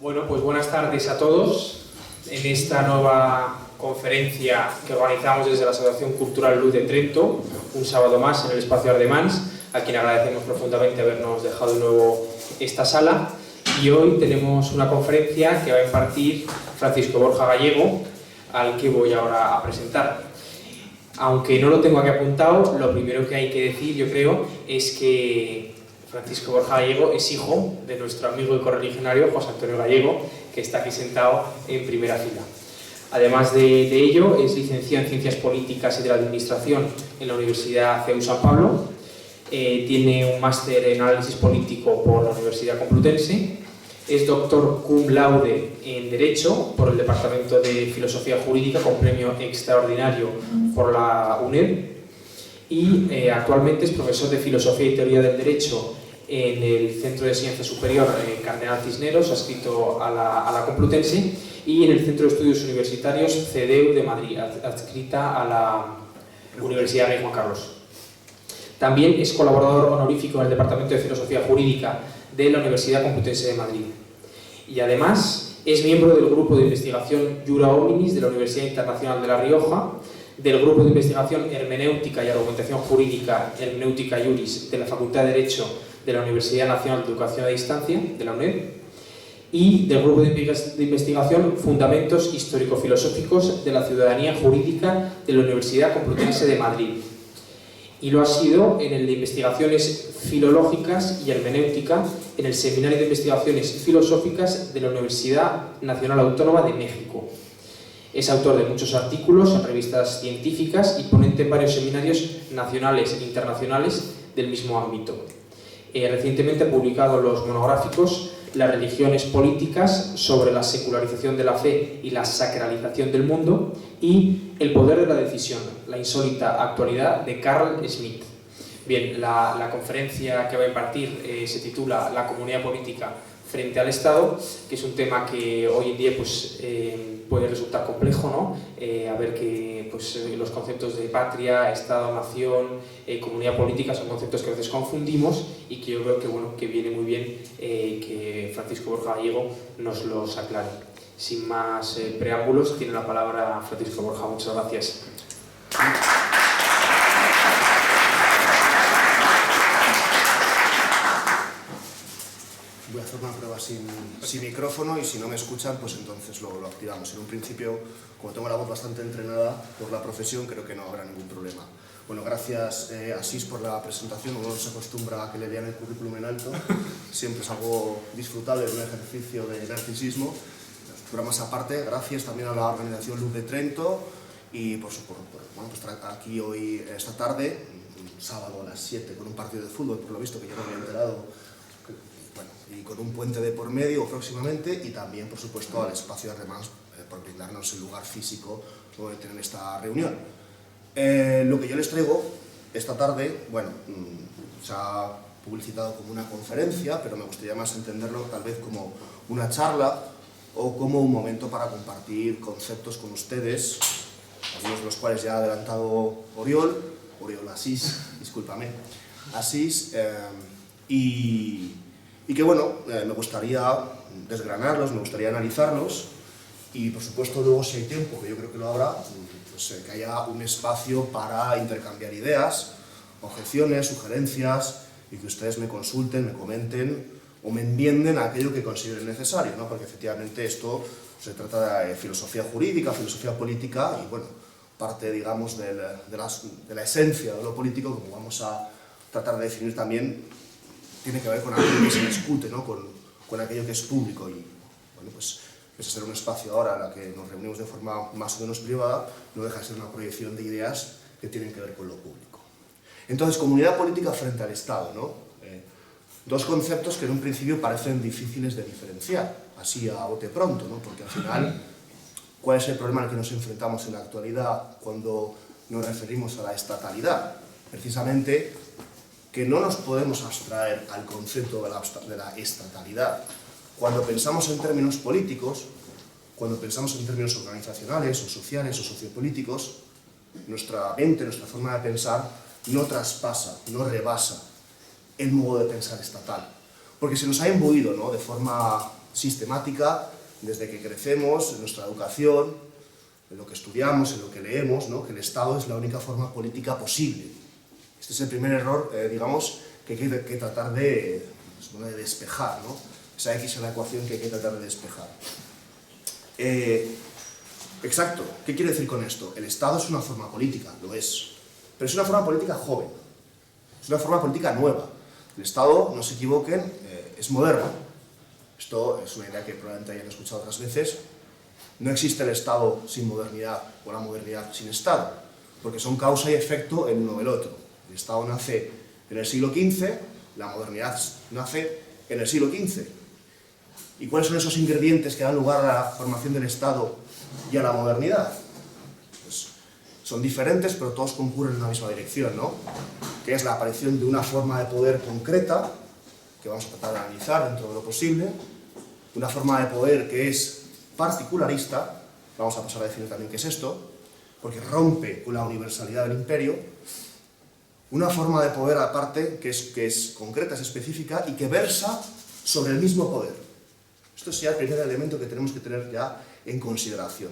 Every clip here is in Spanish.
Bueno, pues buenas tardes a todos en esta nueva conferencia que organizamos desde la Asociación Cultural Luz de Trento, un sábado más en el espacio Ardemans, a quien agradecemos profundamente habernos dejado de nuevo esta sala. Y hoy tenemos una conferencia que va a impartir Francisco Borja Gallego, al que voy ahora a presentar. Aunque no lo tengo aquí apuntado, lo primero que hay que decir, yo creo, es que Francisco Borja Gallego es hijo de nuestro amigo y correligionario José Antonio Gallego, que está aquí sentado en primera fila. Además de ello, es licenciado en Ciencias Políticas y de la Administración en la Universidad CEU San Pablo. Tiene un máster en Análisis Político por la Universidad Complutense. Es doctor cum laude en Derecho por el Departamento de Filosofía Jurídica con premio extraordinario por la UNED. Y actualmente es profesor de Filosofía y Teoría del Derecho en el Centro de Enseñanza Superior Cardenal Cisneros, adscrito a la Complutense, y en el Centro de Estudios Universitarios CEDEU de Madrid, adscrita a la Universidad Rey Juan Carlos. También es colaborador honorífico en el Departamento de Filosofía Jurídica de la Universidad Complutense de Madrid. Y además es miembro del Grupo de Investigación Jura Hominis de la Universidad Internacional de La Rioja, del Grupo de Investigación Hermenéutica y Argumentación Jurídica, Hermenéutica Juris, de la Facultad de Derecho de la Universidad Nacional de Educación a Distancia, de la UNED, y del Grupo de Investigación Fundamentos Histórico-Filosóficos de la Ciudadanía Jurídica de la Universidad Complutense de Madrid. Y lo ha sido en el de Investigaciones Filológicas y Hermenéutica en el Seminario de Investigaciones Filosóficas de la Universidad Nacional Autónoma de México. Es autor de muchos artículos en revistas científicas y ponente en varios seminarios nacionales e internacionales del mismo ámbito. Recientemente ha publicado los monográficos Las religiones políticas sobre la secularización de la fe y la sacralización del mundo y El poder de la decisión, la insólita actualidad de Carl Schmitt. Bien, la conferencia que va a impartir se titula La comunidad política frente al Estado, que es un tema que hoy en día puede resultar complejo, ¿no? A ver que los conceptos de patria, Estado, nación, comunidad política son conceptos que a veces confundimos y que yo creo que viene muy bien que Francisco Borja Gallego nos los aclare. Sin más preámbulos, tiene la palabra Francisco Borja. Muchas gracias. Voy a hacer una prueba sin micrófono y si no me escuchan, pues entonces lo activamos. En un principio, como tengo la voz bastante entrenada por la profesión, creo que no habrá ningún problema. Bueno, gracias Asís por la presentación. Uno no se acostumbra a que le lean el currículum en alto. Siempre es algo disfrutable, un ejercicio de narcisismo. Programas aparte, gracias también a la organización Luz de Trento y por supuesto, bueno, pues aquí hoy, esta tarde, sábado a las 7, con un partido de fútbol, por lo visto, que yo no me había enterado. Bueno, y con un puente de por medio próximamente y también, por supuesto, al espacio Ardemans por brindarnos el lugar físico donde tener esta reunión. Lo que yo les traigo esta tarde, bueno, se ha publicitado como una conferencia, pero me gustaría más entenderlo tal vez como una charla o como un momento para compartir conceptos con ustedes, algunos de los cuales ya ha adelantado Oriol Asís, discúlpame, Asís, y que bueno, me gustaría desgranarlos, me gustaría analizarlos y por supuesto luego si hay tiempo, que yo creo que lo habrá, pues que haya un espacio para intercambiar ideas, objeciones, sugerencias y que ustedes me consulten, me comenten o me enmienden a aquello que consideren necesario, ¿no? Porque efectivamente esto se trata de filosofía jurídica, filosofía política y bueno, parte digamos de la esencia de lo político, como vamos a tratar de definir también, tiene que ver con aquello que se discute, ¿no? con aquello que es público y bueno, pues pese a ser un espacio ahora en el que nos reunimos de forma más o menos privada, no deja de ser una proyección de ideas que tienen que ver con lo público. Entonces, comunidad política frente al Estado, ¿no? Dos conceptos que en un principio parecen difíciles de diferenciar, así a bote pronto, ¿no? Porque al final, ¿cuál es el problema al que nos enfrentamos en la actualidad cuando nos referimos a la estatalidad? Precisamente que no nos podemos abstraer al concepto de la estatalidad. Cuando pensamos en términos políticos, cuando pensamos en términos organizacionales o sociales o sociopolíticos, nuestra mente, nuestra forma de pensar no traspasa, no rebasa el modo de pensar estatal. Porque se nos ha imbuido, ¿no? De forma sistemática desde que crecemos, en nuestra educación, en lo que estudiamos, en lo que leemos, ¿no? Que el Estado es la única forma política posible. Este es el primer error, digamos, que hay que tratar de despejar, ¿no? Esa X en la ecuación que hay que tratar de despejar. Exacto, ¿qué quiere decir con esto? El Estado es una forma política, lo es, pero es una forma política joven, es una forma política nueva. El Estado, no se equivoquen, es moderno. Esto es una idea que probablemente hayan escuchado otras veces. No existe el Estado sin modernidad o la modernidad sin Estado, porque son causa y efecto el uno del otro. El Estado nace en el siglo XV, la modernidad nace en el siglo XV. ¿Y cuáles son esos ingredientes que dan lugar a la formación del Estado y a la modernidad? Pues son diferentes, pero todos concurren en una misma dirección, ¿no? Que es la aparición de una forma de poder concreta, que vamos a tratar de analizar dentro de lo posible, una forma de poder que es particularista, vamos a pasar a definir también qué es esto, porque rompe con la universalidad del imperio, una forma de poder aparte que es concreta, es específica y que versa sobre el mismo poder. Esto es ya el primer elemento que tenemos que tener ya en consideración.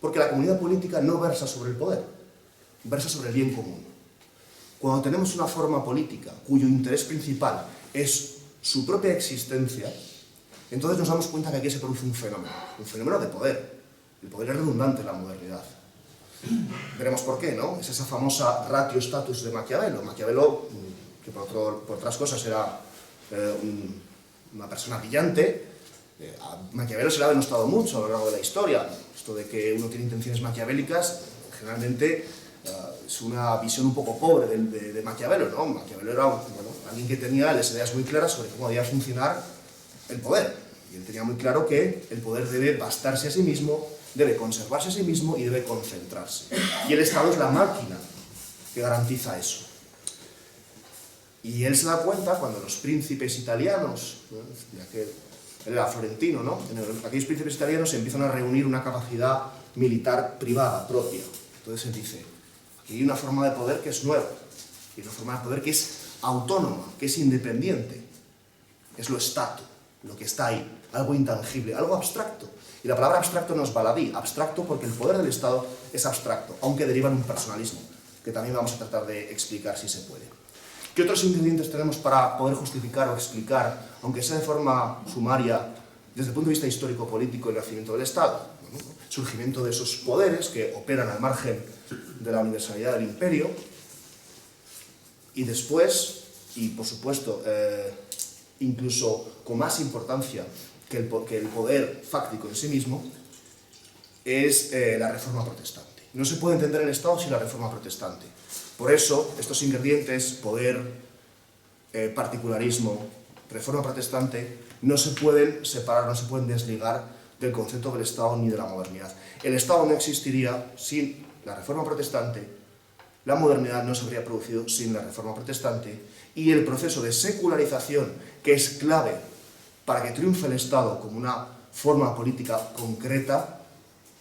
Porque la comunidad política no versa sobre el poder, versa sobre el bien común. Cuando tenemos una forma política cuyo interés principal es su propia existencia, entonces nos damos cuenta que aquí se produce un fenómeno de poder. El poder es redundante en la modernidad. Veremos por qué, ¿no? Es esa famosa ratio status de Maquiavelo. Maquiavelo, que por otras cosas era una persona brillante, a Maquiavelo se le ha denostado mucho a lo largo de la historia. Esto de que uno tiene intenciones maquiavélicas, generalmente es una visión un poco pobre de Maquiavelo, ¿no? Maquiavelo era alguien que tenía las ideas muy claras sobre cómo debía funcionar el poder. Y él tenía muy claro que el poder debe bastarse a sí mismo, debe conservarse a sí mismo y debe concentrarse. Y el Estado es la máquina que garantiza eso. Y él se da cuenta cuando los príncipes italianos, ¿no? Él era florentino, ¿no? Aquellos príncipes italianos empiezan a reunir una capacidad militar privada, propia. Entonces él dice, aquí hay una forma de poder que es nueva, y una forma de poder que es autónoma, que es independiente. Es lo stato, lo que está ahí, algo intangible, algo abstracto. Y la palabra abstracto no es baladí, abstracto porque el poder del Estado es abstracto, aunque deriva en un personalismo, que también vamos a tratar de explicar si se puede. ¿Qué otros ingredientes tenemos para poder justificar o explicar, aunque sea de forma sumaria, desde el punto de vista histórico-político, el nacimiento del Estado? Bueno, surgimiento de esos poderes que operan al margen de la universalidad del imperio, y después, y por supuesto, incluso con más importancia que el poder fáctico en sí mismo, es la Reforma Protestante. No se puede entender el Estado sin la Reforma Protestante. Por eso, estos ingredientes, poder, particularismo, Reforma Protestante, no se pueden separar, no se pueden desligar del concepto del Estado ni de la modernidad. El Estado no existiría sin la Reforma Protestante, la modernidad no se habría producido sin la Reforma Protestante, y el proceso de secularización, que es clave para que triunfe el Estado como una forma política concreta,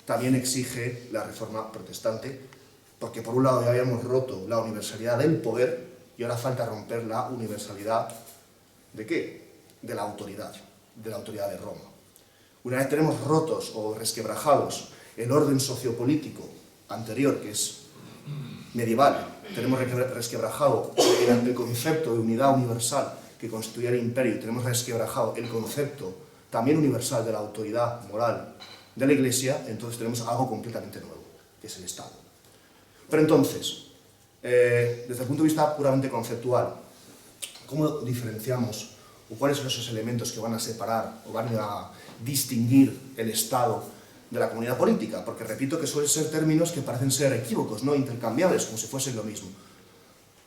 también exige la Reforma Protestante, porque por un lado ya habíamos roto la universalidad del poder y ahora falta romper la universalidad ¿de qué? De la autoridad de Roma. Una vez tenemos rotos o resquebrajados el orden sociopolítico anterior, que es medieval, tenemos resquebrajado el concepto de unidad universal que constituía el imperio, tenemos resquebrajado el concepto también universal de la autoridad moral de la Iglesia, entonces tenemos algo completamente nuevo, que es el Estado. Pero entonces, desde el punto de vista puramente conceptual, ¿cómo diferenciamos o cuáles son esos elementos que van a separar o van a distinguir el Estado de la comunidad política? Porque repito que suelen ser términos que parecen ser equívocos, no intercambiables, como si fuesen lo mismo.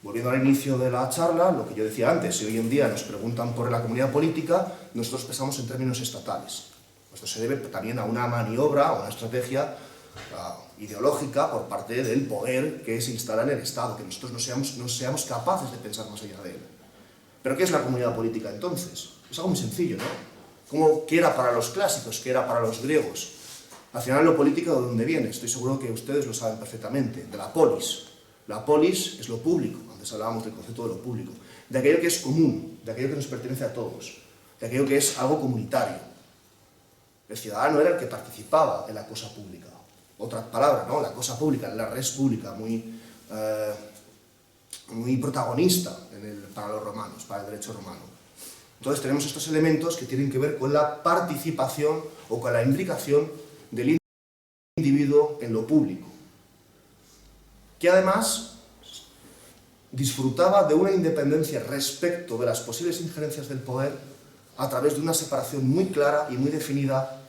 Volviendo al inicio de la charla, lo que yo decía antes, si hoy en día nos preguntan por la comunidad política, nosotros pensamos en términos estatales. Esto se debe también a una maniobra, a una estrategia ideológica por parte del poder que se instala en el Estado, que nosotros no seamos capaces de pensar más allá de él. ¿Pero qué es la comunidad política entonces? Es algo muy sencillo, ¿no? Como que era para los clásicos, que era para los griegos. Al final lo político, ¿de dónde viene? Estoy seguro que ustedes lo saben perfectamente, de la polis. La polis es lo público, antes hablábamos del concepto de lo público, de aquello que es común, de aquello que nos pertenece a todos, de aquello que es algo comunitario. El ciudadano era el que participaba en la cosa pública. Otra palabra, ¿no? La cosa pública, la res pública, muy protagonista para los romanos, para el derecho romano. Entonces tenemos estos elementos que tienen que ver con la participación o con la implicación del individuo en lo público, que además disfrutaba de una independencia respecto de las posibles injerencias del poder a través de una separación muy clara y muy definida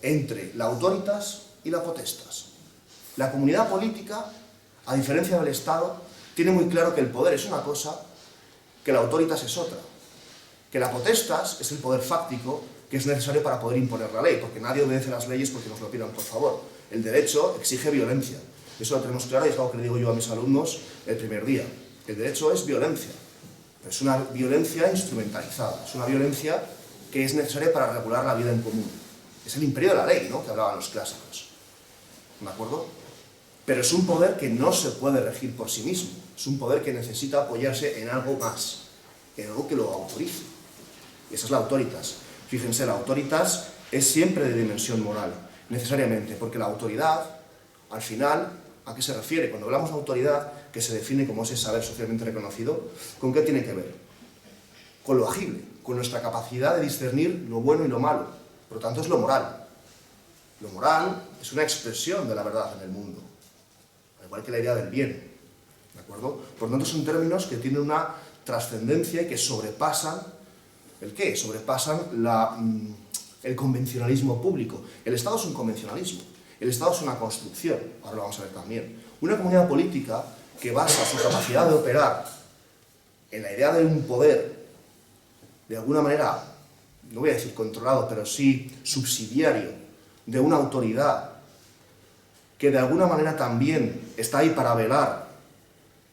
entre la autoritas y la potestas. La comunidad política, a diferencia del Estado, tiene muy claro que el poder es una cosa, que la autoritas es otra, que la potestas es el poder fáctico que es necesario para poder imponer la ley, porque nadie obedece las leyes porque nos lo pidan por favor. El derecho exige violencia. Eso lo tenemos claro y es algo que le digo yo a mis alumnos el primer día. El derecho es violencia, pero es una violencia instrumentalizada, es una violencia que es necesaria para regular la vida en común. Es el imperio de la ley, ¿no?, que hablaban los clásicos. ¿De acuerdo? Pero es un poder que no se puede regir por sí mismo. Es un poder que necesita apoyarse en algo más, en algo que lo autorice. Y esa es la autoritas. Fíjense, la autoritas es siempre de dimensión moral, necesariamente, porque la autoridad, al final, ¿a qué se refiere? Cuando hablamos de autoridad, que se define como ese saber socialmente reconocido, ¿con qué tiene que ver? Con lo agible, con nuestra capacidad de discernir lo bueno y lo malo. Por lo tanto, es lo moral. Lo moral es una expresión de la verdad en el mundo, al igual que la idea del bien. ¿De acuerdo? Por lo tanto, son términos que tienen una trascendencia y que sobrepasan, ¿el qué? Sobrepasan el convencionalismo público. El Estado es un convencionalismo. El Estado es una construcción, ahora lo vamos a ver también. Una comunidad política que basa su capacidad de operar en la idea de un poder, de alguna manera, no voy a decir controlado, pero sí subsidiario, de una autoridad que de alguna manera también está ahí para velar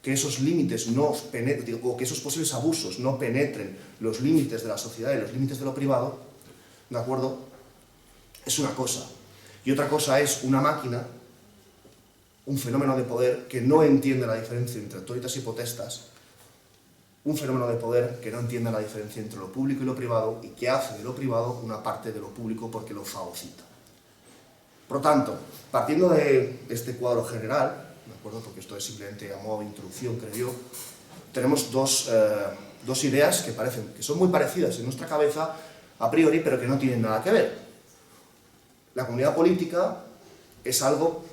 que esos límites no penetren, o que esos posibles abusos no penetren los límites de la sociedad y los límites de lo privado, ¿de acuerdo? Es una cosa. Y otra cosa es una máquina, un fenómeno de poder que no entiende la diferencia entre autoritas y potestas, un fenómeno de poder que no entiende la diferencia entre lo público y lo privado y que hace de lo privado una parte de lo público porque lo fagocita. Por lo tanto, partiendo de este cuadro general, ¿de acuerdo? Porque esto es simplemente a modo de introducción, creo yo, tenemos dos ideas que son muy parecidas en nuestra cabeza a priori, pero que no tienen nada que ver. La comunidad política es algo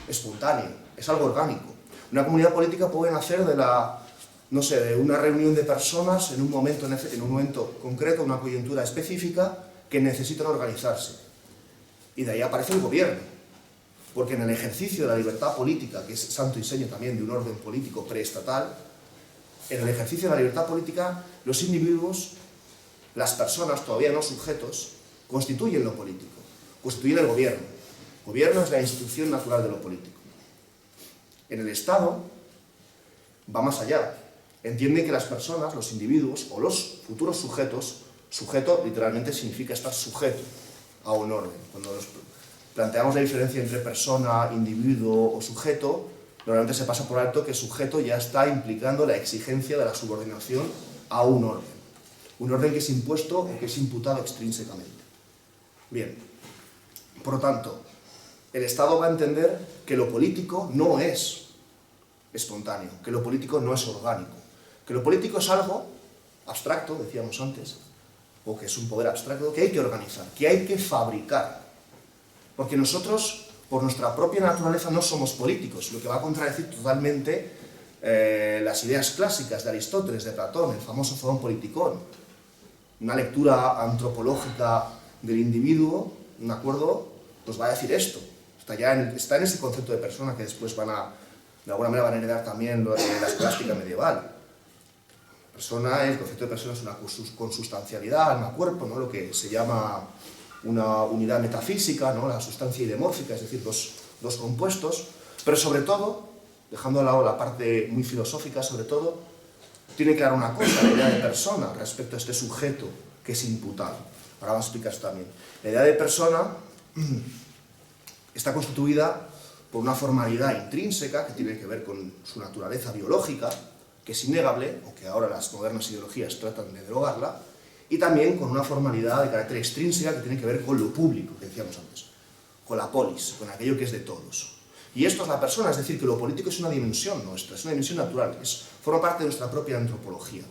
espontáneo, es algo orgánico. Una comunidad política puede nacer de de una reunión de personas en un momento concreto, una coyuntura específica, que necesitan organizarse. Y de ahí aparece el gobierno. Porque en el ejercicio de la libertad política, que es santo y seña también de un orden político preestatal, en el ejercicio de la libertad política, los individuos, las personas, todavía no sujetos, constituyen lo político, constituyen el gobierno. El gobierno es la institución natural de lo político. En el Estado va más allá. Entiende que las personas, los individuos o los futuros sujetos, sujeto literalmente significa estar sujeto a un orden. Cuando nos planteamos la diferencia entre persona, individuo o sujeto, normalmente se pasa por alto que sujeto ya está implicando la exigencia de la subordinación a un orden que es impuesto o que es imputado extrínsecamente. Bien, por lo tanto, el Estado va a entender que lo político no es espontáneo, que lo político no es orgánico, que lo político es algo abstracto, decíamos antes, o que es un poder abstracto que hay que organizar, que hay que fabricar. Porque nosotros, por nuestra propia naturaleza, no somos políticos, lo que va a contradecir totalmente las ideas clásicas de Aristóteles, de Platón, el famoso Zoon Politikon. Una lectura antropológica del individuo, ¿de acuerdo?, pues va a decir esto. Está en ese concepto de persona que después de alguna manera van a heredar también la escolástica medieval. El concepto de persona es una consustancialidad, alma-cuerpo, ¿no?, lo que se llama una unidad metafísica, ¿no?, la sustancia idemórfica, es decir, dos compuestos, pero sobre todo, dejando a lado la parte muy filosófica, sobre todo, tiene que dar una cosa, la idea de persona respecto a este sujeto que es imputado. Ahora vamos a explicar esto también. La idea de persona está constituida por una formalidad intrínseca que tiene que ver con su naturaleza biológica, que es innegable, o que ahora las modernas ideologías tratan de derogarla, y también con una formalidad de carácter extrínseca que tiene que ver con lo público, que decíamos antes, con la polis, con aquello que es de todos. Y esto es la persona, es decir, que lo político es una dimensión nuestra, es una dimensión natural, forma parte de nuestra propia antropología.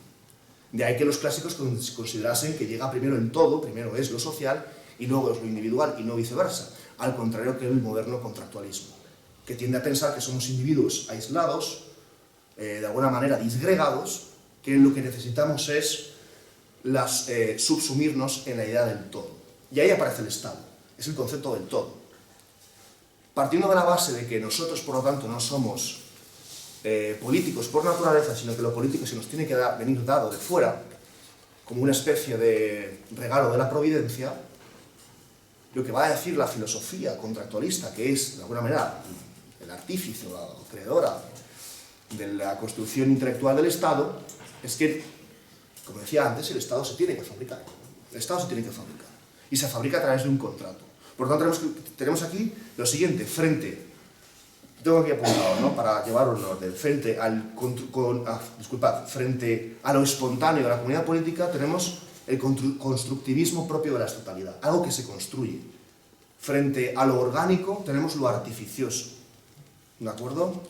De ahí que los clásicos considerasen que llega primero el todo, primero es lo social y luego es lo individual y no viceversa, al contrario que el moderno contractualismo, que tiende a pensar que somos individuos aislados, de alguna manera disgregados, que lo que necesitamos es subsumirnos en la idea del todo. Y ahí aparece el Estado, es el concepto del todo. Partiendo de la base de que nosotros, por lo tanto, no somos políticos por naturaleza, sino que lo político se nos tiene que venir dado de fuera, como una especie de regalo de la providencia, lo que va a decir la filosofía contractualista, que es, de alguna manera, el artífice o la creadora de la construcción intelectual del Estado, es que, como decía antes, el Estado se tiene que fabricar. El Estado se tiene que fabricar. Y se fabrica a través de un contrato. Por lo tanto, tenemos aquí lo siguiente, tengo aquí apuntado, ¿no?, para llevarlo en orden, frente a lo espontáneo de la comunidad política tenemos el constructivismo propio de la estatalidad, algo que se construye. Frente a lo orgánico tenemos lo artificioso, ¿de acuerdo?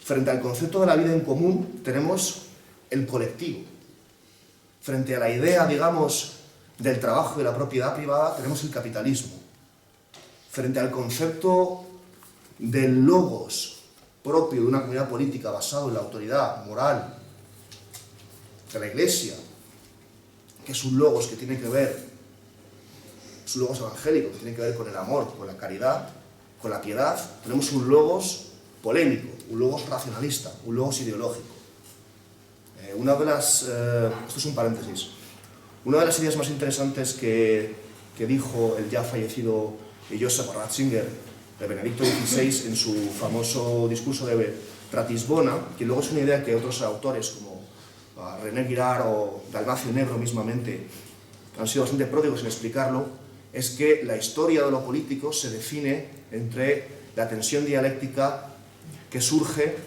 Frente al concepto de la vida en común tenemos el colectivo. Frente a la idea, digamos, del trabajo y de la propiedad privada tenemos el capitalismo. Frente al concepto del logos propio de una comunidad política basado en la autoridad moral de la Iglesia, que es un logos que tiene que ver, es un logos evangélico, que tiene que ver con el amor, con la caridad, con la piedad, tenemos un logos polémico, un logos racionalista, un logos ideológico. Esto es un paréntesis, una de las ideas más interesantes que dijo el ya fallecido Joseph Ratzinger, de Benedicto XVI, en su famoso discurso de Ratisbona, que luego es una idea que otros autores como René Girard o Dalmacio Nebro mismamente han sido bastante pródigos en explicarlo, es que la historia de lo político se define entre la tensión dialéctica que surge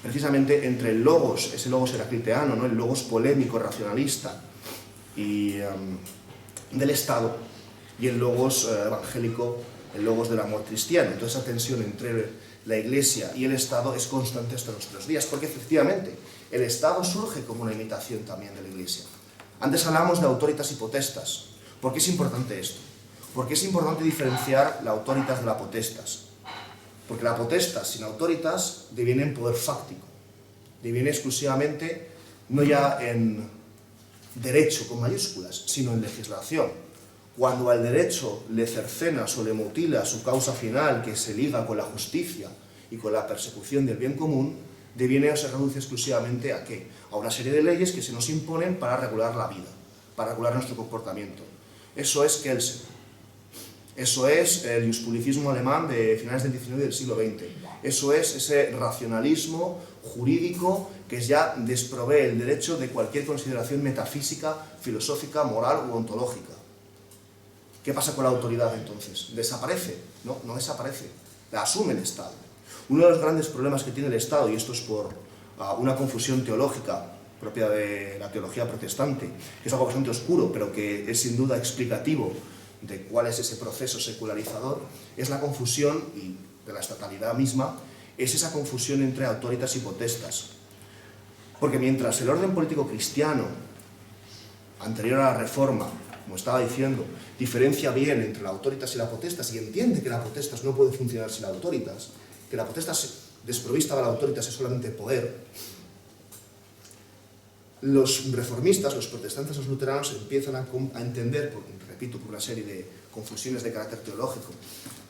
precisamente entre el logos, ese logos heracliteano, ¿no?, el logos polémico, racionalista y del Estado, y el logos evangélico, el logos del amor cristiano. Entonces esa tensión entre la Iglesia y el Estado es constante hasta nuestros días, porque efectivamente el Estado surge como una imitación también de la Iglesia. Antes hablamos de autoritas y potestas. ¿Por qué es importante esto? Porque es importante diferenciar la autoritas de la potestas. Porque la potestas sin autoritas deviene en poder fáctico, deviene exclusivamente no ya en derecho con mayúsculas, sino en legislación. Cuando al derecho le cercenas o le mutilas su causa final, que se liga con la justicia y con la persecución del bien común, deviene o se reduce exclusivamente ¿a qué? A una serie de leyes que se nos imponen para regular la vida, para regular nuestro comportamiento. Eso es Kelsen. Eso es el jurisprudentismo alemán de finales del XIX y del siglo XX. Eso es ese racionalismo jurídico que ya desprovee el derecho de cualquier consideración metafísica, filosófica, moral u ontológica. ¿Qué pasa con la autoridad entonces? ¿Desaparece? No, no desaparece. La asume el Estado. Uno de los grandes problemas que tiene el Estado, y esto es por una confusión teológica propia de la teología protestante, que es algo bastante oscuro, pero que es sin duda explicativo de cuál es ese proceso secularizador, es la confusión, y de la estatalidad misma, es esa confusión entre autoritas y potestas. Porque mientras el orden político cristiano, anterior a la Reforma, como estaba diciendo, diferencia bien entre la autoritas y la potestas y entiende que la potestas no puede funcionar sin la autoritas, que la potestas desprovista de la autoritas es solamente poder, los reformistas, los protestantes, los luteranos empiezan a entender, repito, por una serie de confusiones de carácter teológico,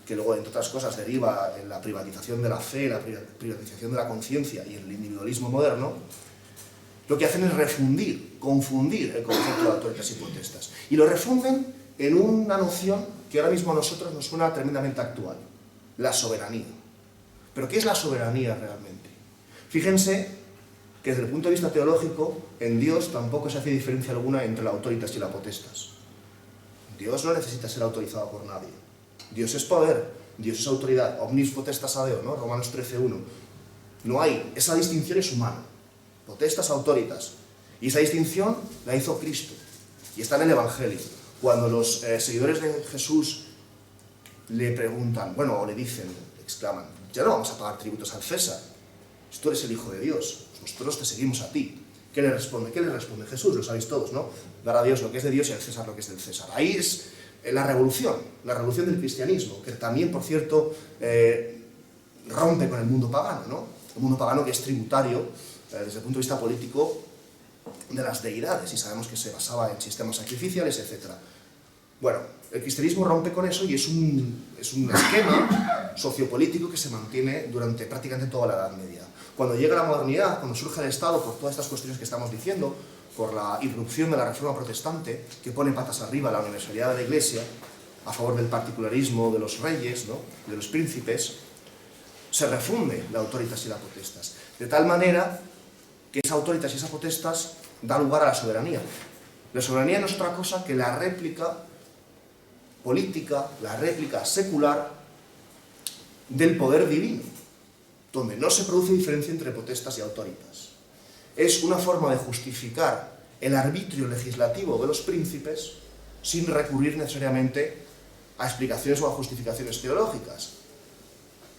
que luego, entre otras cosas, deriva en la privatización de la fe, la privatización de la conciencia y el individualismo moderno, lo que hacen es confundir el concepto de autoritas y potestas. Y lo refunden en una noción que ahora mismo a nosotros nos suena tremendamente actual, la soberanía. ¿Pero qué es la soberanía realmente? Fíjense que desde el punto de vista teológico, en Dios tampoco se hace diferencia alguna entre la autoritas y la potestas. Dios no necesita ser autorizado por nadie. Dios es poder, Dios es autoridad, omnis potestas ad Deo, ¿no? Romanos 13:1. No hay, esa distinción es humana. Potestas, autoritas. Y esa distinción la hizo Cristo. Y está en el Evangelio. Cuando los seguidores de Jesús le preguntan, bueno, o le dicen, exclaman, ya no vamos a pagar tributos al César, si tú eres el Hijo de Dios, nosotros te seguimos a ti. ¿Qué le responde? ¿Qué le responde Jesús? Lo sabéis todos, ¿no? Dar a Dios lo que es de Dios y al César lo que es del César. Ahí es la revolución del cristianismo, que también, por cierto, rompe con el mundo pagano, ¿no? El mundo pagano que es tributario, desde el punto de vista político, de las deidades, y sabemos que se basaba en sistemas sacrificiales, etc. Bueno, el cristianismo rompe con eso y es un esquema sociopolítico que se mantiene durante prácticamente toda la Edad Media. Cuando llega la modernidad, cuando surge el Estado, por todas estas cuestiones que estamos diciendo, por la irrupción de la Reforma Protestante, que pone patas arriba la universalidad de la Iglesia, a favor del particularismo de los reyes, ¿no?, de los príncipes, se refunde la autoritas y la potestas, de tal manera que esa autoritas y esa potestas da lugar a la soberanía. La soberanía no es otra cosa que la réplica política, la réplica secular del poder divino, donde no se produce diferencia entre potestas y autoritas. Es una forma de justificar el arbitrio legislativo de los príncipes sin recurrir necesariamente a explicaciones o a justificaciones teológicas.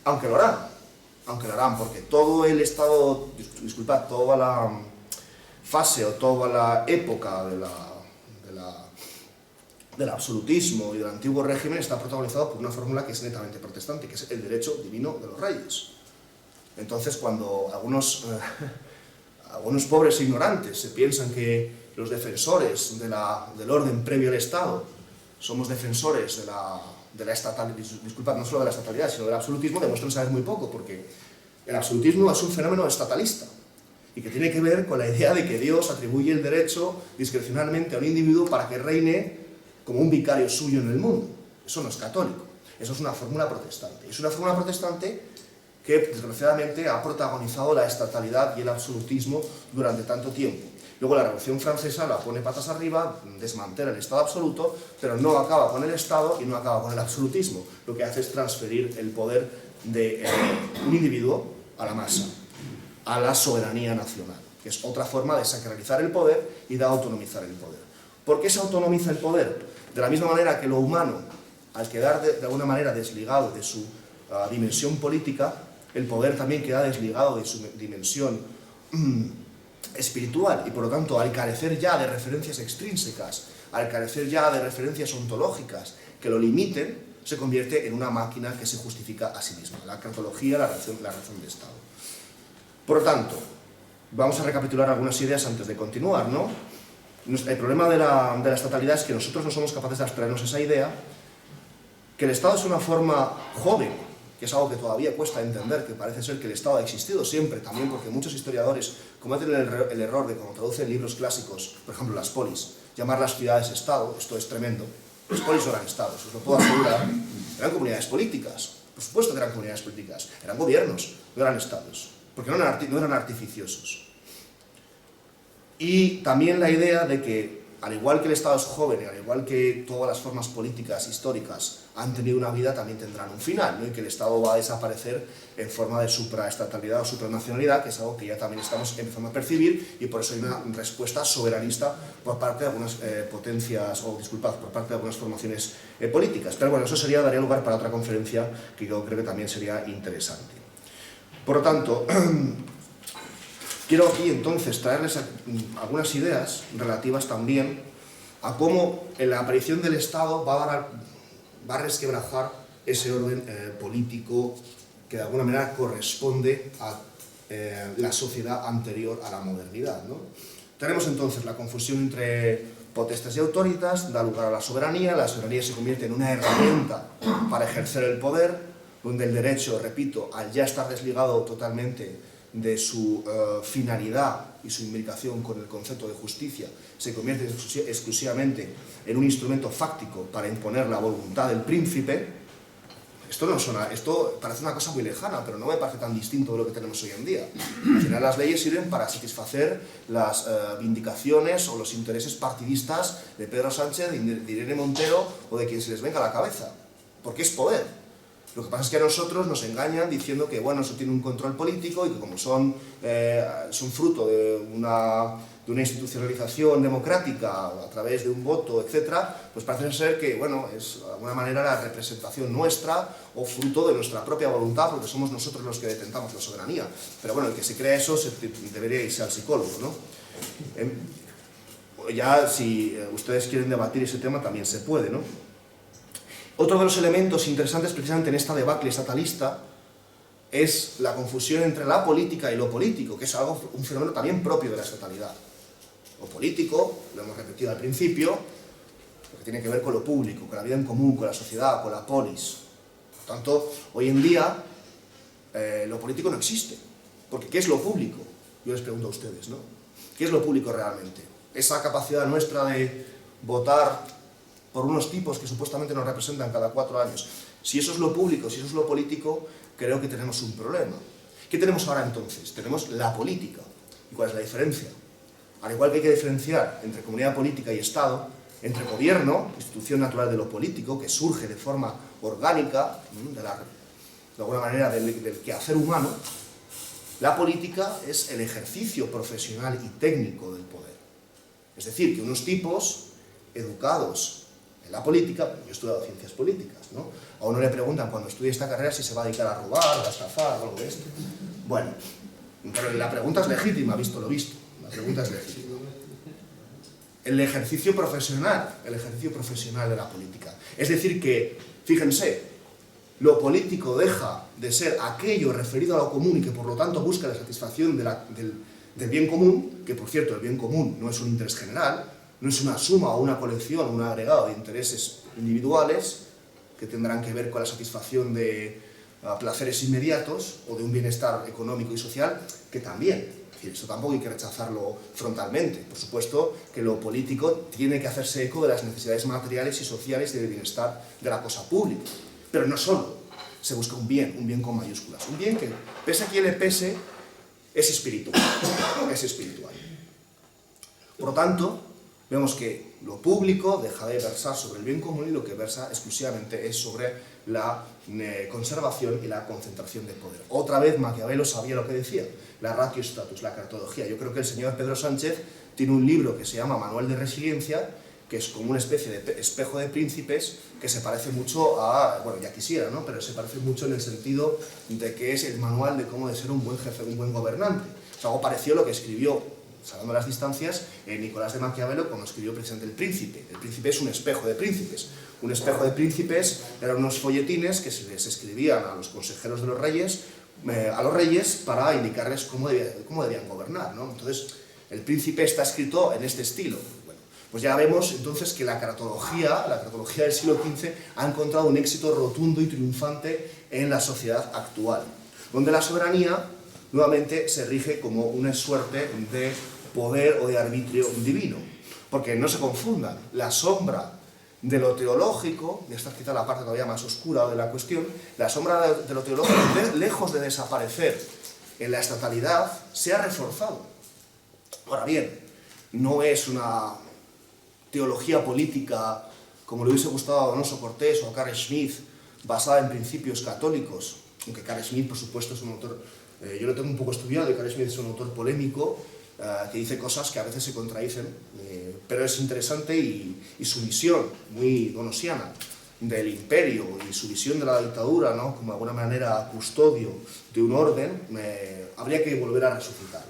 Aunque lo harán, porque todo el estado, disculpad, toda la fase o toda la época del absolutismo y del antiguo régimen está protagonizado por una fórmula que es netamente protestante, que es el derecho divino de los reyes. Entonces, cuando algunos pobres ignorantes se piensan que los defensores del orden previo al Estado somos defensores de la estatalidad, disculpad, no solo de la estatalidad, sino del absolutismo, demuestran saber muy poco, porque el absolutismo es un fenómeno estatalista y que tiene que ver con la idea de que Dios atribuye el derecho discrecionalmente a un individuo para que reine como un vicario suyo en el mundo. Eso no es católico, eso es una fórmula protestante. Es una fórmula protestante que, desgraciadamente, ha protagonizado la estatalidad y el absolutismo durante tanto tiempo. Luego la Revolución Francesa la pone patas arriba, desmantela el Estado absoluto, pero no acaba con el Estado y no acaba con el absolutismo. Lo que hace es transferir el poder de un individuo a la masa, a la soberanía nacional, que es otra forma de sacralizar el poder y de autonomizar el poder. ¿Por qué se autonomiza el poder? De la misma manera que lo humano, al quedar de alguna manera desligado de su dimensión política, el poder también queda desligado de su dimensión espiritual y, por lo tanto, al carecer ya de referencias extrínsecas, al carecer ya de referencias ontológicas que lo limiten, se convierte en una máquina que se justifica a sí misma, la cartología, la razón de Estado. Por lo tanto, vamos a recapitular algunas ideas antes de continuar, ¿no? El problema de la estatalidad es que nosotros no somos capaces de abstraernos esa idea, que el Estado es una forma joven, que es algo que todavía cuesta entender, que parece ser que el Estado ha existido siempre, también porque muchos historiadores cometen el error de, como traducen libros clásicos, por ejemplo las polis, llamar las ciudades-estado. Esto es tremendo. Las polis no eran estados, os lo puedo asegurar. Eran comunidades políticas, por supuesto que eran comunidades políticas, eran gobiernos, no eran estados, porque no eran artificiosos. Y también la idea de que, al igual que el Estado es joven, y al igual que todas las formas políticas históricas han tenido una vida, también tendrán un final, ¿no? Y que el Estado va a desaparecer en forma de supraestatalidad o supranacionalidad, que es algo que ya también estamos empezando a percibir, y por eso hay una respuesta soberanista por parte de algunas por parte de algunas formaciones políticas. Pero bueno, eso daría lugar para otra conferencia que yo creo que también sería interesante. Por lo tanto, quiero aquí entonces traerles algunas ideas relativas también a cómo la aparición del Estado va a resquebrajar ese orden político que de alguna manera corresponde a la sociedad anterior a la modernidad, ¿no? Tenemos entonces la confusión entre potestas y autoritas, da lugar a la soberanía se convierte en una herramienta para ejercer el poder, donde el derecho, repito, al ya estar desligado totalmente de su finalidad y su imbricación con el concepto de justicia, se convierte exclusivamente en un instrumento fáctico para imponer la voluntad del príncipe. Esto parece una cosa muy lejana, pero no me parece tan distinto de lo que tenemos hoy en día. Al final las leyes sirven para satisfacer las vindicaciones o los intereses partidistas de Pedro Sánchez, de Irene Montero o de quien se les venga a la cabeza, porque es poder. Lo que pasa es que a nosotros nos engañan diciendo que, bueno, eso tiene un control político y que como son fruto de una institucionalización democrática a través de un voto, etcétera, pues parece ser que, bueno, es de alguna manera la representación nuestra o fruto de nuestra propia voluntad, porque somos nosotros los que detentamos la soberanía. Pero bueno, el que se crea eso debería irse al psicólogo, ¿no? Ya, si ustedes quieren debatir ese tema, también se puede, ¿no? Otro de los elementos interesantes precisamente en esta debacle estatalista es la confusión entre la política y lo político, que es un fenómeno también propio de la estatalidad. Lo político, lo hemos repetido al principio, lo que tiene que ver con lo público, con la vida en común, con la sociedad, con la polis. Por tanto, hoy en día lo político no existe, porque ¿qué es lo público? Yo les pregunto a ustedes, ¿no? ¿Qué es lo público realmente? Esa capacidad nuestra de votar por unos tipos que supuestamente nos representan cada 4 años. Si eso es lo público, si eso es lo político, creo que tenemos un problema. ¿Qué tenemos ahora entonces? Tenemos la política. ¿Y cuál es la diferencia? Al igual que hay que diferenciar entre comunidad política y Estado, entre gobierno, institución natural de lo político, que surge de forma orgánica, de alguna manera del quehacer humano, la política es el ejercicio profesional y técnico del poder. Es decir, que unos tipos educados en la política, yo he estudiado ciencias políticas, ¿no? A uno le preguntan cuando estudie esta carrera si se va a dedicar a robar, a estafar, o algo de esto. Bueno, pero la pregunta es legítima, visto lo visto. La pregunta es legítima. El ejercicio profesional de la política. Es decir que, fíjense, lo político deja de ser aquello referido a lo común y que por lo tanto busca la satisfacción del bien común, que por cierto el bien común no es un interés general, no es una suma o una colección, un agregado de intereses individuales que tendrán que ver con la satisfacción de placeres inmediatos o de un bienestar económico y social, que también. Es decir, esto tampoco hay que rechazarlo frontalmente. Por supuesto que lo político tiene que hacerse eco de las necesidades materiales y sociales y del bienestar de la cosa pública. Pero no solo. Se busca un bien con mayúsculas. Un bien que, pese a quien le pese, es espiritual. Es espiritual. Por lo tanto, vemos que lo público deja de versar sobre el bien común y lo que versa exclusivamente es sobre la conservación y la concentración de poder. Otra vez Maquiavelo sabía lo que decía, la ratio status, la cartología. Yo creo que el señor Pedro Sánchez tiene un libro que se llama Manual de Resiliencia, que es como una especie de espejo de príncipes que se parece mucho a, bueno, ya quisiera, ¿no? Pero se parece mucho en el sentido de que es el manual de cómo de ser un buen jefe, un buen gobernante. O sea, algo parecido a lo que escribió, salvando las distancias, Nicolás de Maquiavelo cuando escribió precisamente El Príncipe. El Príncipe es un espejo de príncipes. Un espejo de príncipes eran unos folletines que se les escribían a los consejeros de los reyes, para indicarles cómo debían gobernar, ¿no? Entonces, El Príncipe está escrito en este estilo. Bueno, pues ya vemos entonces que la cartología del siglo XV ha encontrado un éxito rotundo y triunfante en la sociedad actual, donde la soberanía nuevamente se rige como una suerte de poder o de arbitrio divino. Porque no se confundan, la sombra de lo teológico, y esta es quizá la parte todavía más oscura de la cuestión, la sombra de lo teológico, lejos de desaparecer en la estatalidad, se ha reforzado. Ahora bien, no es una teología política como le hubiese gustado a Donoso Cortés o a Carl Schmitt, basada en principios católicos, aunque Carl Schmitt, por supuesto, es un autor, yo lo tengo un poco estudiado, y Carl Schmitt es un autor polémico, que dice cosas que a veces se contradicen, pero es interesante y su visión muy donosiana del imperio y su visión de la dictadura, ¿no?, como de alguna manera custodio de un orden, habría que volver a resucitarlo.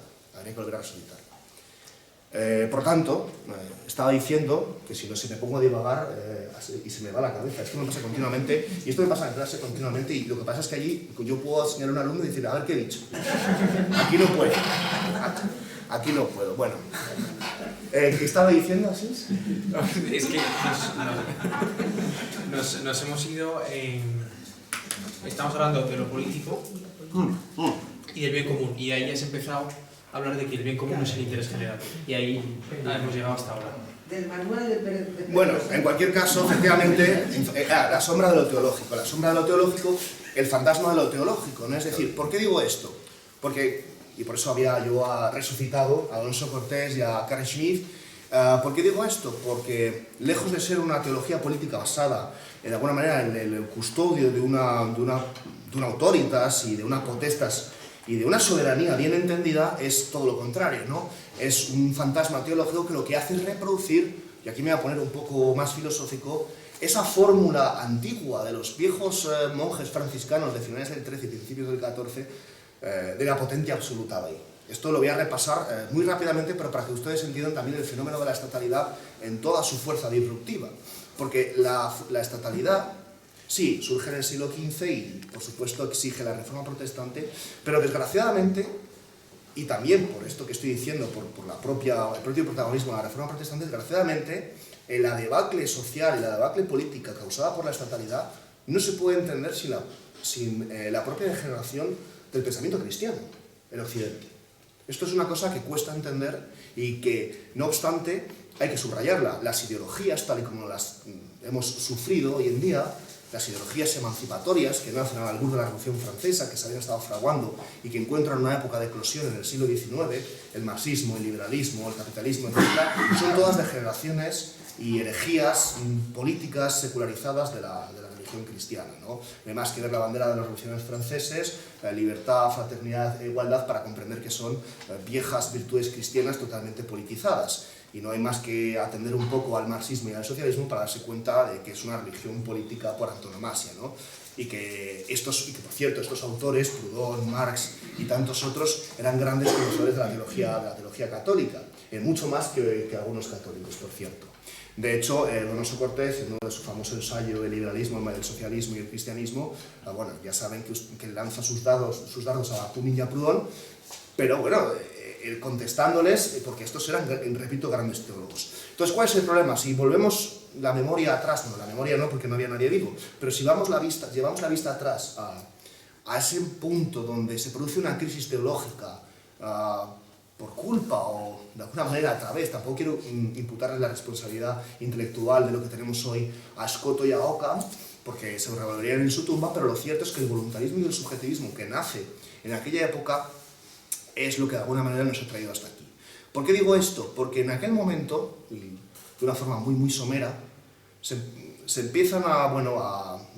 Por tanto, estaba diciendo que si no se me pongo a divagar y se me va la cabeza, esto me pasa continuamente, y esto me pasa en clase continuamente, y lo que pasa es que allí yo puedo señalar a un alumno y decir, a ver qué he dicho. Aquí no puedo. Aquí no puedo. Bueno, ¿qué estaba diciendo, Asís? Es que nos hemos ido... Estamos hablando de lo político y del bien común, y ahí has empezado a hablar de que el bien común no es el interés general, y ahí hemos llegado hasta ahora. Del manual de Bueno, en cualquier caso, efectivamente, la sombra de lo teológico, el fantasma de lo teológico, ¿no? Es decir, ¿por qué digo esto? Porque, y por eso había yo resucitado a Alonso Cortés y a Carl Schmitt, ¿Por qué digo esto? Porque lejos de ser una teología política basada, de alguna manera, en el custodio de una autoritas y de una potestas y de una soberanía bien entendida, es todo lo contrario, ¿no? Es un fantasma teológico que lo que hace es reproducir, y aquí me voy a poner un poco más filosófico, esa fórmula antigua de los viejos monjes franciscanos de finales del XIII y principios del XIV, de la potencia absoluta de ahí. Esto lo voy a repasar muy rápidamente, pero para que ustedes entiendan también el fenómeno de la estatalidad en toda su fuerza disruptiva. Porque la estatalidad, sí, surge en el siglo XV y, por supuesto, exige la reforma protestante, pero desgraciadamente, y también por esto que estoy diciendo, por el propio protagonismo de la reforma protestante, desgraciadamente, la debacle social y la debacle política causada por la estatalidad no se puede entender sin la propia degeneración del pensamiento cristiano en Occidente. Esto es una cosa que cuesta entender y que, no obstante, hay que subrayarla. Las ideologías, tal y como las hemos sufrido hoy en día, las ideologías emancipatorias que nacen al albur de la Revolución Francesa, que se habían estado fraguando y que encuentran una época de eclosión en el siglo XIX, el marxismo, el liberalismo, el capitalismo, etc., son todas degeneraciones y herejías políticas secularizadas de la religión cristiana, ¿no? No hay más que ver la bandera de los revolucionarios franceses, libertad, fraternidad e igualdad, para comprender que son viejas virtudes cristianas totalmente politizadas. Y no hay más que atender un poco al marxismo y al socialismo para darse cuenta de que es una religión política por antonomasia, ¿no? Y que, por cierto, estos autores, Proudhon, Marx y tantos otros, eran grandes conocedores de la teología católica, mucho más que algunos católicos, por cierto. De hecho, Donoso Cortés, en uno de su famoso ensayo El liberalismo, el socialismo y el cristianismo, bueno, ya saben que lanza sus dardos a Bakunin y a Proudhon, pero bueno, contestándoles, porque estos eran, repito, grandes teólogos. Entonces, ¿cuál es el problema? Si volvemos la memoria atrás, bueno, la memoria no, porque no había nadie vivo, pero si llevamos la vista atrás a ese punto donde se produce una crisis teológica, por culpa o de alguna manera a través, tampoco quiero imputarle la responsabilidad intelectual de lo que tenemos hoy a Escoto y a Ockham, porque se revolverían en su tumba, pero lo cierto es que el voluntarismo y el subjetivismo que nace en aquella época es lo que de alguna manera nos ha traído hasta aquí. ¿Por qué digo esto? Porque en aquel momento, y de una forma muy somera, se empiezan a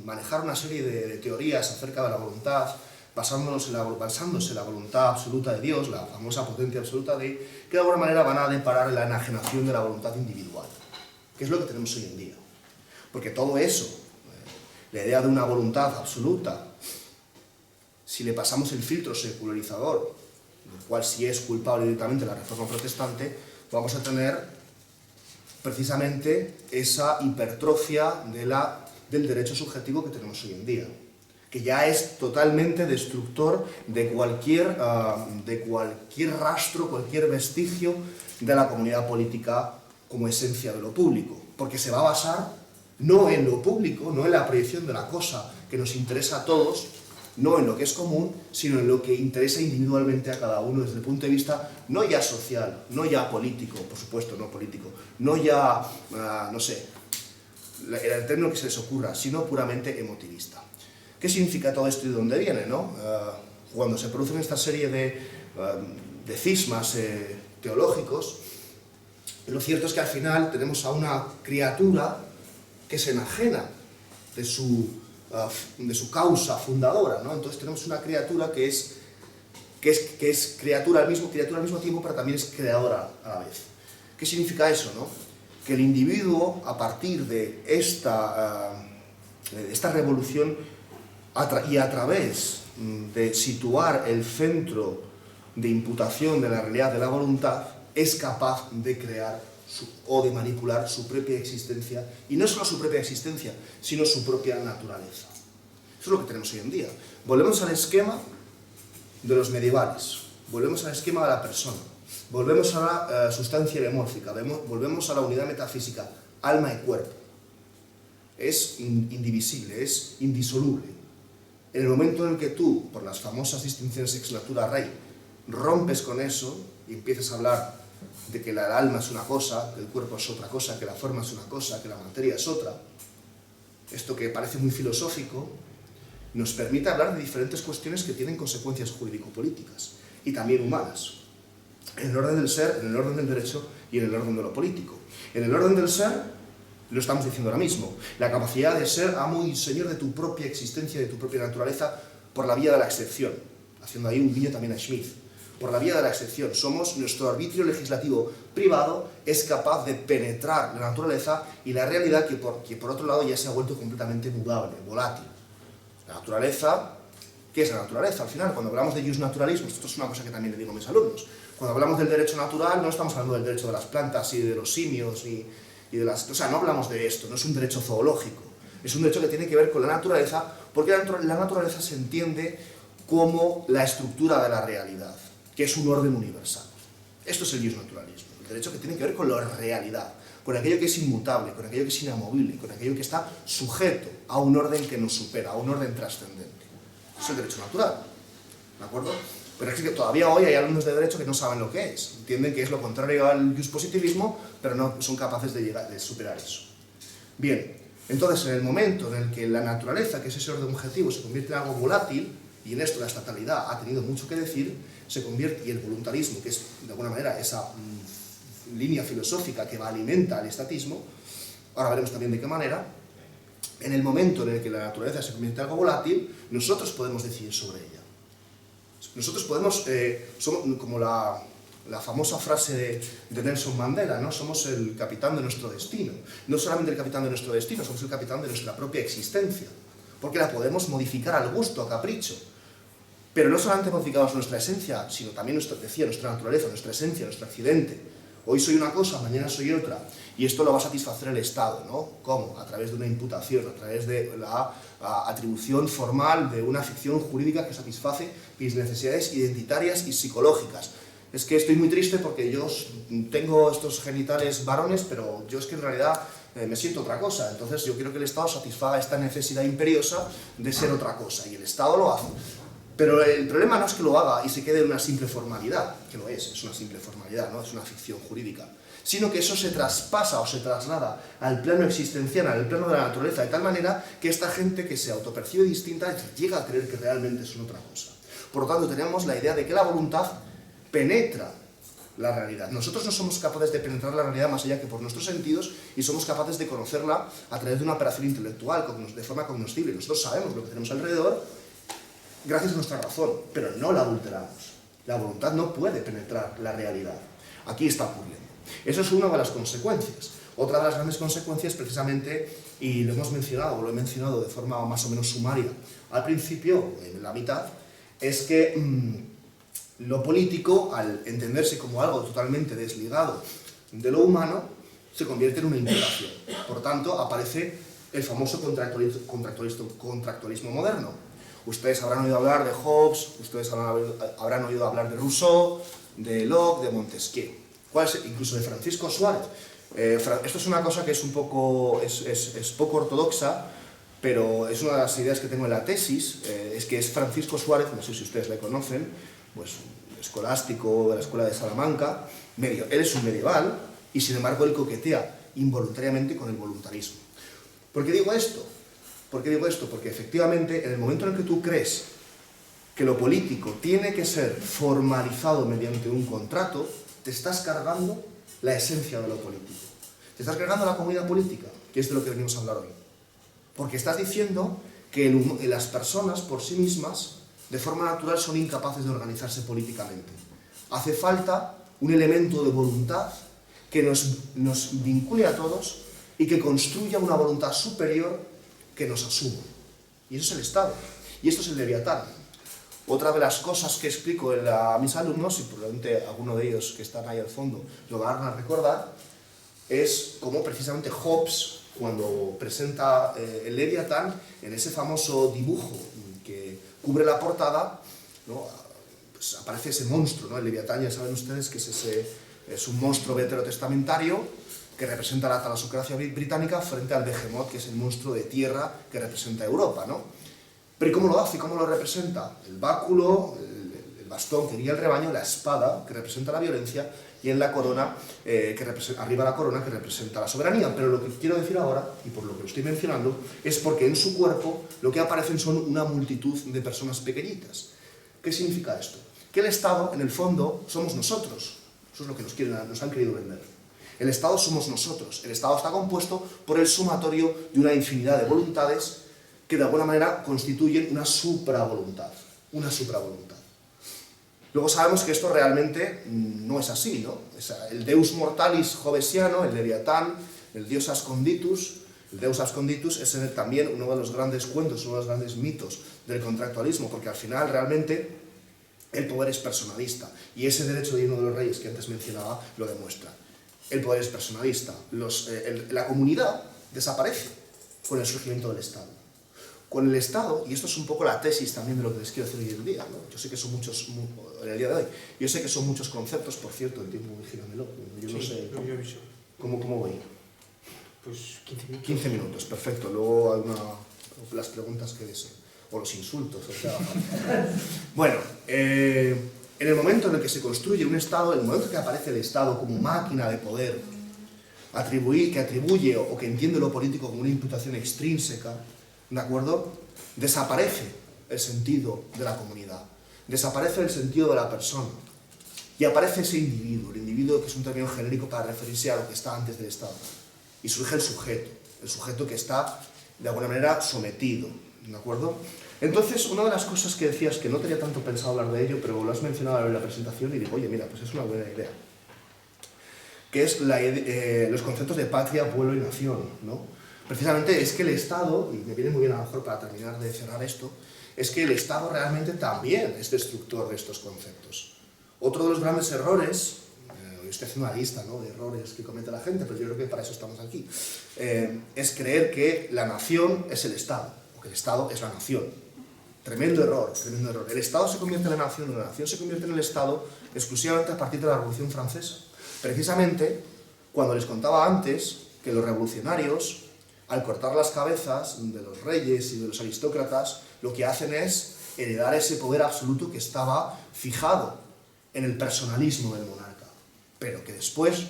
manejar una serie de teorías acerca de la voluntad, basándose en la voluntad absoluta de Dios, la famosa potencia absoluta de Dios, que de alguna manera van a deparar la enajenación de la voluntad individual, que es lo que tenemos hoy en día. Porque todo eso, la idea de una voluntad absoluta, si le pasamos el filtro secularizador, del cual sí es culpable directamente la reforma protestante, vamos a tener precisamente esa hipertrofia del derecho subjetivo que tenemos hoy en día, que ya es totalmente destructor de cualquier rastro, cualquier vestigio de la comunidad política como esencia de lo público, porque se va a basar no en lo público, no en la proyección de la cosa que nos interesa a todos, no en lo que es común, sino en lo que interesa individualmente a cada uno desde el punto de vista no ya social, no ya político, por supuesto, no político, no ya, no sé, el término que se les ocurra, sino puramente emotivista. ¿Qué significa todo esto y de dónde viene, no? Cuando se producen esta serie de cismas teológicos, lo cierto es que al final tenemos a una criatura que se enajena de su causa fundadora, ¿no? Entonces tenemos una criatura que es criatura al mismo tiempo, pero también es creadora a la vez. ¿Qué significa eso, no? Que el individuo, a partir de esta revolución y a través de situar el centro de imputación de la realidad de la voluntad, es capaz de crear o de manipular su propia existencia, y no solo su propia existencia, sino su propia naturaleza. Eso es lo que tenemos hoy en día. Volvemos al esquema de los medievales, volvemos al esquema de la persona, volvemos a la sustancia biomórfica, volvemos a la unidad metafísica, alma y cuerpo. Es indivisible, es indisoluble. En el momento en el que tú, por las famosas distinciones ex natura rei, rompes con eso y empiezas a hablar de que el alma es una cosa, que el cuerpo es otra cosa, que la forma es una cosa, que la materia es otra, esto que parece muy filosófico, nos permite hablar de diferentes cuestiones que tienen consecuencias jurídico-políticas y también humanas. en el orden del ser, en el orden del derecho y en el orden de lo político. En el orden del ser, lo estamos diciendo ahora mismo, la capacidad de ser amo y señor de tu propia existencia, de tu propia naturaleza, por la vía de la excepción, haciendo ahí un guiño también a Schmitt. Por la vía de la excepción, nuestro arbitrio legislativo privado es capaz de penetrar la naturaleza y la realidad que por otro lado ya se ha vuelto completamente mudable, volátil. La naturaleza, ¿qué es la naturaleza? Al final, cuando hablamos de justnaturalismo, esto es una cosa que también le digo a mis alumnos, cuando hablamos del derecho natural no estamos hablando del derecho de las plantas y de los simios y de las... O sea, no hablamos de esto, no es un derecho zoológico, es un derecho que tiene que ver con la naturaleza, porque la naturaleza se entiende como la estructura de la realidad, que es un orden universal. Esto es el justnaturalismo, el derecho que tiene que ver con la realidad, con aquello que es inmutable, con aquello que es inamovible, con aquello que está sujeto a un orden que nos supera, a un orden trascendente. Eso es el derecho natural, ¿de acuerdo? Pero es que todavía hoy hay alumnos de derecho que no saben lo que es, entienden que es lo contrario al positivismo, pero no son capaces de superar eso. Bien, entonces en el momento en el que la naturaleza, que es ese orden objetivo, se convierte en algo volátil, y en esto la estatalidad ha tenido mucho que decir, se convierte, y el voluntarismo, que es de alguna manera esa línea filosófica que alimenta al estatismo, ahora veremos también de qué manera, en el momento en el que la naturaleza se convierte en algo volátil, nosotros podemos decidir sobre ella. Nosotros podemos, somos como la famosa frase de Nelson Mandela, ¿no? Somos el capitán de nuestro destino. No solamente el capitán de nuestro destino, somos el capitán de nuestra propia existencia, porque la podemos modificar al gusto, a capricho. Pero no solamente modificamos nuestra esencia, sino también nuestra naturaleza, nuestra esencia, nuestro accidente. Hoy soy una cosa, mañana soy otra. Y esto lo va a satisfacer el Estado, ¿no? ¿Cómo? A través de una imputación, a través de la atribución formal de una ficción jurídica que satisface mis necesidades identitarias y psicológicas. Es que estoy muy triste porque yo tengo estos genitales varones, pero yo es que en realidad me siento otra cosa. Entonces yo quiero que el Estado satisfaga esta necesidad imperiosa de ser otra cosa. Y el Estado lo hace. Pero el problema no es que lo haga y se quede en una simple formalidad, que lo es una simple formalidad, ¿no? Es una ficción jurídica, sino que eso se traspasa o se traslada al plano existencial, al plano de la naturaleza, de tal manera que esta gente que se autopercibe distinta llega a creer que realmente son otra cosa. Por lo tanto, tenemos la idea de que la voluntad penetra la realidad. Nosotros no somos capaces de penetrar la realidad más allá que por nuestros sentidos y somos capaces de conocerla a través de una operación intelectual, de forma cognoscible. Nosotros sabemos lo que tenemos alrededor gracias a nuestra razón, pero no la adulteramos. La voluntad no puede penetrar la realidad. Aquí está ocurriendo. Eso es una de las consecuencias. Otra de las grandes consecuencias, precisamente, y lo hemos mencionado, o lo he mencionado de forma más o menos sumaria al principio, en la mitad, es que lo político, al entenderse como algo totalmente desligado de lo humano, se convierte en una imperación. Por tanto, aparece el famoso contractualismo moderno. Ustedes habrán oído hablar de Hobbes, ustedes habrán oído hablar de Rousseau, de Locke, de Montesquieu, incluso de Francisco Suárez. Esto es una cosa que es un poco, es poco ortodoxa, pero es una de las ideas que tengo en la tesis, es que es Francisco Suárez, no sé si ustedes le conocen, pues escolástico de la Escuela de Salamanca, él es un medieval y sin embargo él coquetea involuntariamente con el voluntarismo. ¿Por qué digo esto? ¿Por qué digo esto? Porque efectivamente en el momento en el que tú crees que lo político tiene que ser formalizado mediante un contrato, te estás cargando la esencia de lo político. Te estás cargando la comunidad política, que es de lo que venimos a hablar hoy. Porque estás diciendo que las personas por sí mismas, de forma natural, son incapaces de organizarse políticamente. Hace falta un elemento de voluntad que nos vincule a todos y que construya una voluntad superior que nos asuma. Y eso es el Estado. Y esto es el Leviatán. Otra de las cosas que explico a mis alumnos, y probablemente alguno de ellos que están ahí al fondo lo van a recordar, es cómo precisamente Hobbes, cuando presenta el Leviatán, en ese famoso dibujo que cubre la portada, ¿no? Pues aparece ese monstruo, ¿no? El Leviatán, ya saben ustedes que es un monstruo veterotestamentario que representa la talasocracia británica frente al Behemoth, que es el monstruo de tierra que representa Europa, ¿no? Pero ¿y cómo lo hace? ¿Cómo lo representa? El báculo, el bastón que guía el rebaño, la espada, que representa la violencia, y en la corona, arriba la corona, que representa la soberanía. Pero lo que quiero decir ahora, y por lo que lo estoy mencionando, es porque en su cuerpo lo que aparecen son una multitud de personas pequeñitas. ¿Qué significa esto? que el Estado, en el fondo, somos nosotros. Eso es lo que nos han querido vender. El Estado somos nosotros. El Estado está compuesto por el sumatorio de una infinidad de voluntades que de alguna manera constituyen una supravoluntad. Una supravoluntad. Luego sabemos que esto realmente no es así, ¿no? El Deus Mortalis Hobbesiano, el Leviatán, el Deus Asconditus. El Deus Asconditus es también uno de los grandes cuentos, uno de los grandes mitos del contractualismo, porque al final realmente el poder es personalista. Y ese derecho divino de los reyes que antes mencionaba lo demuestra. El poder es personalista. La comunidad desaparece con el surgimiento del Estado. Con el Estado, y esto es un poco la tesis también de lo que les quiero decir hoy en día, ¿no? Yo sé que son muchos, en el día de hoy, yo sé que son muchos conceptos, por cierto, el tiempo, vigílamelo, yo no sé cómo voy. Pues 15 minutos. 15 minutos, perfecto. Luego hay las preguntas que deseen, o los insultos, o sea. Bueno, en el momento en el que se construye un Estado, en el momento en que aparece el Estado como máquina de poder, que atribuye o que entiende lo político como una imputación extrínseca, ¿de acuerdo? Desaparece el sentido de la comunidad, desaparece el sentido de la persona y aparece ese individuo, el individuo que es un término genérico para referirse a lo que está antes del Estado. Y surge el sujeto que está de alguna manera sometido, ¿de acuerdo? Entonces, una de las cosas que decías, que no tenía tanto pensado hablar de ello, pero lo has mencionado en la presentación y digo, oye, mira, pues es una buena idea, que es los conceptos de patria, pueblo y nación, ¿no? Precisamente es que el Estado, y me viene muy bien a lo mejor para terminar de cerrar esto, es que el Estado realmente también es destructor de estos conceptos. Otro de los grandes errores, yo estoy haciendo una lista, ¿no?, de errores que comete la gente, pero yo creo que para eso estamos aquí, es creer que la nación es el Estado, o que el Estado es la nación. Tremendo error, tremendo error. El Estado se convierte en la nación se convierte en el Estado exclusivamente a partir de la Revolución Francesa. Precisamente, cuando les contaba antes que los revolucionarios, al cortar las cabezas de los reyes y de los aristócratas, lo que hacen es heredar ese poder absoluto que estaba fijado en el personalismo del monarca, pero que después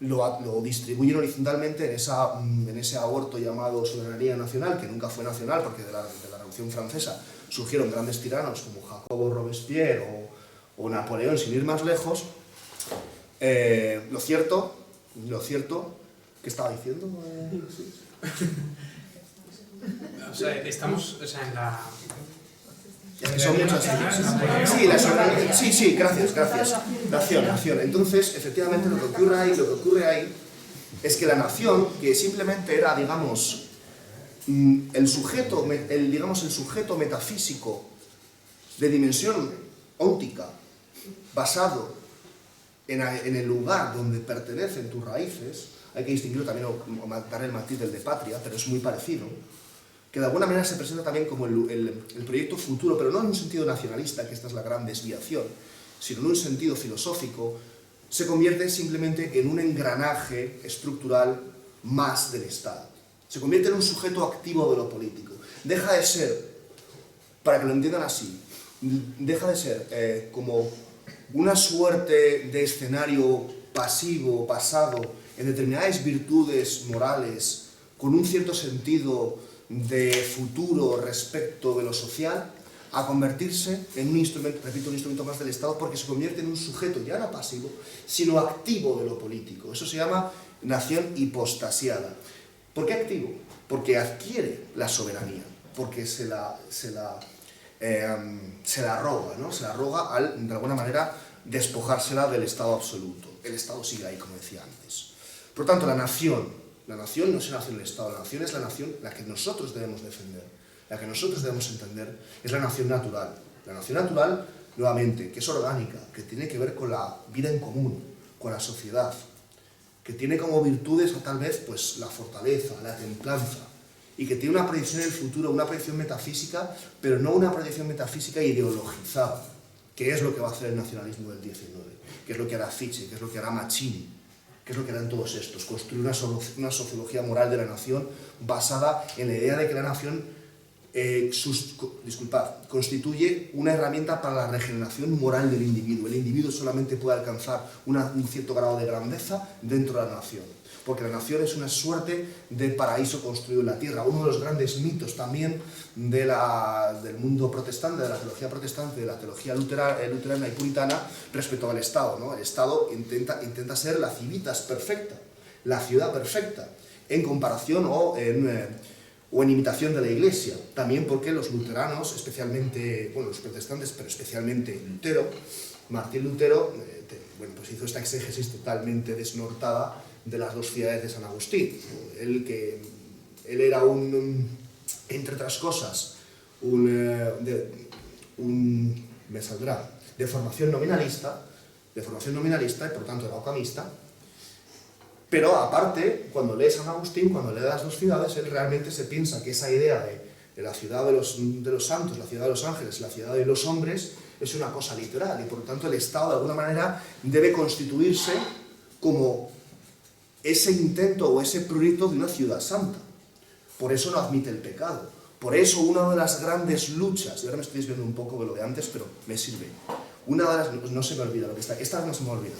lo distribuyen horizontalmente en ese aborto llamado soberanía nacional, que nunca fue nacional, porque de la Revolución Francesa surgieron grandes tiranos como Jacobo Robespierre o Napoleón, sin ir más lejos. Lo cierto, ¿qué estaba diciendo? Sí. O sea, estamos en la... Son muchas. Sí, gracias. Nación. Entonces, efectivamente, lo que ocurre ahí es que la nación, que simplemente era, digamos, el sujeto metafísico de dimensión óptica, basado en el lugar donde pertenecen tus raíces, hay que distinguirlo también o dar el matiz del de patria, pero es muy parecido, que de alguna manera se presenta también como el proyecto futuro, pero no en un sentido nacionalista, que esta es la gran desviación, sino en un sentido filosófico, se convierte simplemente en un engranaje estructural más del Estado. Se convierte en un sujeto activo de lo político. Deja de ser, para que lo entiendan así, deja de ser como una suerte de escenario pasivo, basado en determinadas virtudes morales, con un cierto sentido de futuro respecto de lo social, a convertirse en un instrumento, repito, un instrumento más del Estado, porque se convierte en un sujeto ya no pasivo, sino activo de lo político. Eso se llama nación hipostasiada. ¿Por qué activo? Porque adquiere la soberanía, porque se la roga, ¿no? Se la roga al, de alguna manera, despojársela del Estado absoluto. El Estado sigue ahí, como decía antes. Por tanto, la nación no es la nación del Estado, la nación es la nación la que nosotros debemos defender, la que nosotros debemos entender, es la nación natural. La nación natural, nuevamente, que es orgánica, que tiene que ver con la vida en común, con la sociedad, que tiene como virtudes, o tal vez, pues la fortaleza, la templanza, y que tiene una proyección en el futuro, una proyección metafísica, pero no una proyección metafísica ideologizada, que es lo que va a hacer el nacionalismo del 19, que es lo que hará Fichte, que es lo que hará Mazzini, que es lo que harán todos estos, construir una sociología moral de la nación basada en la idea de que la nación constituye una herramienta para la regeneración moral del individuo. El individuo solamente puede alcanzar un cierto grado de grandeza dentro de la nación, porque la nación es una suerte de paraíso construido en la tierra. Uno de los grandes mitos también del mundo protestante, de la teología protestante, de la teología luterana y puritana respecto al Estado, ¿no? El Estado intenta ser la civitas perfecta, la ciudad perfecta, en comparación o en imitación de la Iglesia. También porque los luteranos, especialmente, bueno, los protestantes, pero especialmente Lutero, Martín Lutero, pues hizo esta exégesis totalmente desnortada de las dos ciudades de San Agustín. Él era entre otras cosas, de formación nominalista y por tanto era ocamista. Pero aparte, cuando lee San Agustín, cuando lee las dos ciudades, él realmente se piensa que esa idea de la ciudad de los santos, la ciudad de los ángeles, la ciudad de los hombres, es una cosa literal, y por lo tanto el Estado de alguna manera debe constituirse como ese intento o ese proyecto de una ciudad santa. Por eso no admite el pecado. Por eso una de las grandes luchas, y ahora me estoy desviando un poco de lo de antes, pero me sirve. No se me olvida lo que está, esta no se me olvida.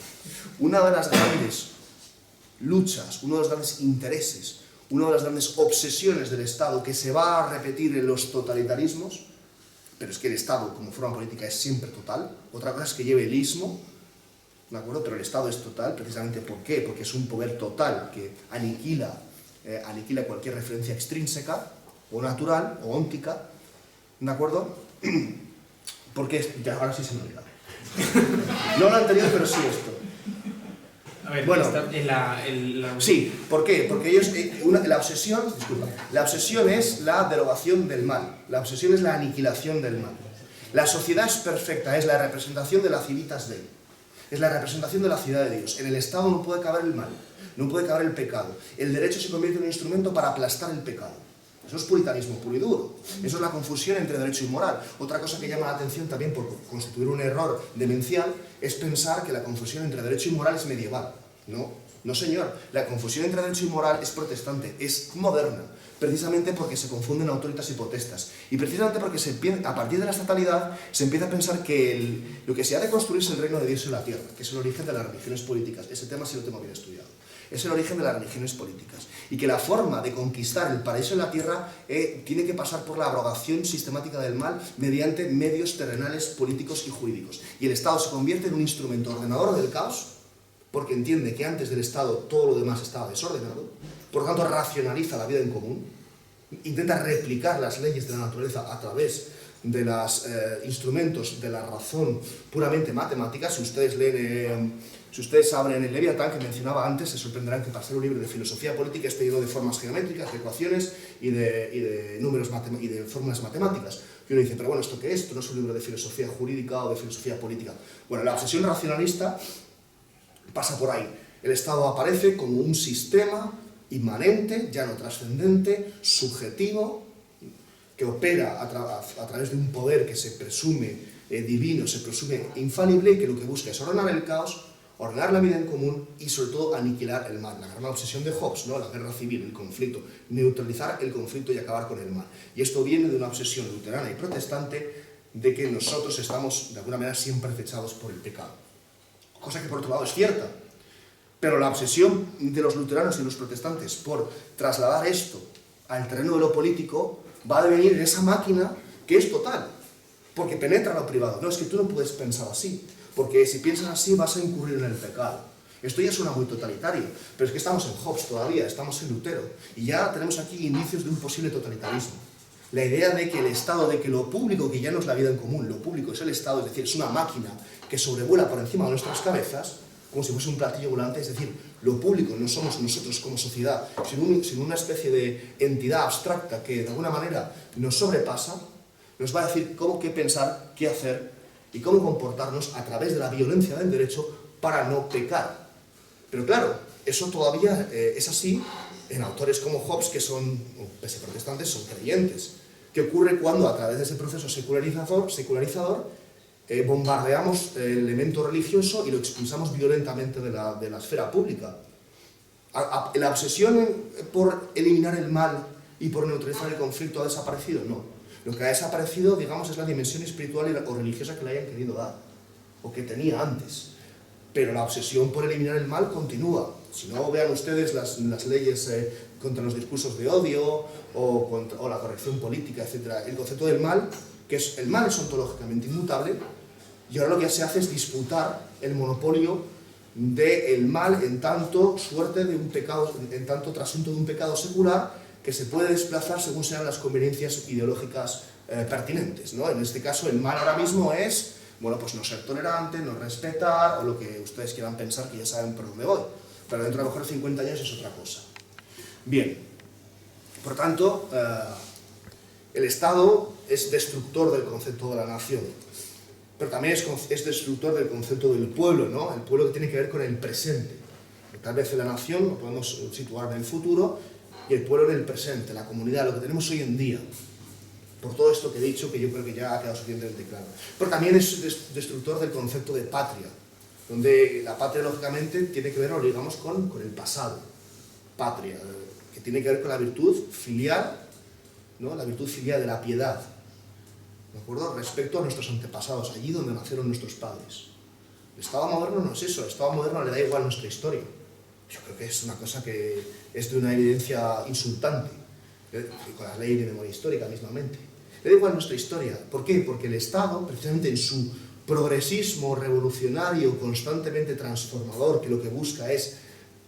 Una de las grandes luchas, uno de los grandes intereses, una de las grandes obsesiones del Estado que se va a repetir en los totalitarismos, pero es que el Estado como forma política es siempre total. Otra cosa es que lleve el ismo, ¿de acuerdo? Pero el Estado es total, precisamente ¿por qué? Porque es un poder total que aniquila cualquier referencia extrínseca o natural o óntica, ¿de acuerdo? Porque ahora sí se me olvida. No lo anterior, pero sí esto. A ver, bueno, sí, ¿por qué? Porque ellos, la obsesión es la derogación del mal, la obsesión es la aniquilación del mal. La sociedad es perfecta, es la representación de la civitas Dei, es la representación de la ciudad de Dios. En el Estado no puede caber el mal, no puede caber el pecado. El derecho se convierte en un instrumento para aplastar el pecado. Eso es puritanismo puro y duro. Eso es la confusión entre derecho y moral. Otra cosa que llama la atención también por constituir un error demencial es pensar que la confusión entre derecho y moral es medieval. No señor. La confusión entre derecho y moral es protestante, es moderna, precisamente porque se confunden autoritas y potestas. Y precisamente porque a partir de la estatalidad se empieza a pensar que lo que se ha de construir es el reino de Dios en la tierra, que es el origen de las religiones políticas. Ese tema sí lo tengo bien estudiado. Es el origen de las religiones políticas. Y que la forma de conquistar el paraíso en la tierra tiene que pasar por la abrogación sistemática del mal mediante medios terrenales, políticos y jurídicos. Y el Estado se convierte en un instrumento ordenador del caos, porque entiende que antes del Estado todo lo demás estaba desordenado, por lo tanto racionaliza la vida en común, intenta replicar las leyes de la naturaleza a través de los instrumentos de la razón puramente matemática. Si ustedes abren el Leviatán que mencionaba antes, se sorprenderán que para ser un libro de filosofía política esté lleno de formas geométricas, de ecuaciones y de números y de fórmulas matemáticas. Y uno dice, pero bueno, ¿esto qué es? Esto no es un libro de filosofía jurídica o de filosofía política. Bueno, la obsesión racionalista pasa por ahí. El Estado aparece como un sistema inmanente, ya no trascendente, subjetivo, que opera a través de un poder que se presume divino, se presume infalible, y que lo que busca es ordenar el caos, ordenar la vida en común y sobre todo aniquilar el mal. La gran obsesión de Hobbes, ¿no? La guerra civil, el conflicto, neutralizar el conflicto y acabar con el mal. Y esto viene de una obsesión luterana y protestante de que nosotros estamos de alguna manera siempre acechados por el pecado. Cosa que por otro lado es cierta, pero la obsesión de los luteranos y de los protestantes por trasladar esto al terreno de lo político va a devenir en esa máquina que es total, porque penetra lo privado. No, es que tú no puedes pensar así, porque si piensas así vas a incurrir en el pecado. Esto ya suena muy totalitario, pero es que estamos en Hobbes todavía, estamos en Lutero, y ya tenemos aquí indicios de un posible totalitarismo. La idea de que el Estado, de que lo público, que ya no es la vida en común, lo público es el Estado, es decir, es una máquina que sobrevuela por encima de nuestras cabezas, como si fuese un platillo volante, es decir, lo público no somos nosotros como sociedad, sino una especie de entidad abstracta que de alguna manera nos sobrepasa, nos va a decir qué pensar, qué hacer y cómo comportarnos a través de la violencia del derecho para no pecar. Pero claro, eso todavía es así en autores como Hobbes, que son, pese a protestantes, son creyentes. ¿Qué ocurre cuando a través de ese proceso secularizador bombardeamos el elemento religioso y lo expulsamos violentamente de la esfera pública? ¿La obsesión por eliminar el mal y por neutralizar el conflicto ha desaparecido? No. Lo que ha desaparecido, digamos, es la dimensión espiritual o religiosa que le hayan querido dar, o que tenía antes. Pero la obsesión por eliminar el mal continúa. Si no, vean ustedes las leyes contra los discursos de odio o la corrección política, etc. El concepto del mal, el mal es ontológicamente inmutable, y ahora lo que se hace es disputar el monopolio del mal en tanto suerte de un pecado, en tanto trasunto de un pecado secular que se puede desplazar según sean las conveniencias ideológicas pertinentes, ¿no? En este caso, el mal ahora mismo es, bueno, pues no ser tolerante, no respetar, o lo que ustedes quieran pensar, que ya saben por dónde voy. Pero dentro de a lo mejor 50 años es otra cosa. Bien, por tanto, el Estado es destructor del concepto de la nación, pero también es destructor del concepto del pueblo, ¿no? El pueblo que tiene que ver con el presente. Tal vez en la nación lo podemos situar en el futuro y el pueblo en el presente, la comunidad, lo que tenemos hoy en día. Por todo esto que he dicho, que yo creo que ya ha quedado suficientemente claro. Pero también es destructor del concepto de patria, donde la patria, lógicamente, tiene que ver, lo digamos, con el pasado. Patria, que tiene que ver con la virtud filial, ¿no? La virtud filial de la piedad, ¿de acuerdo? Respecto a nuestros antepasados, allí donde nacieron nuestros padres. El Estado moderno no es eso, el Estado moderno le da igual nuestra historia. Yo creo que es una cosa que es de una evidencia insultante, con la ley de memoria histórica mismamente. Le da igual nuestra historia. ¿Por qué? Porque el Estado, precisamente en su progresismo revolucionario constantemente transformador, que lo que busca es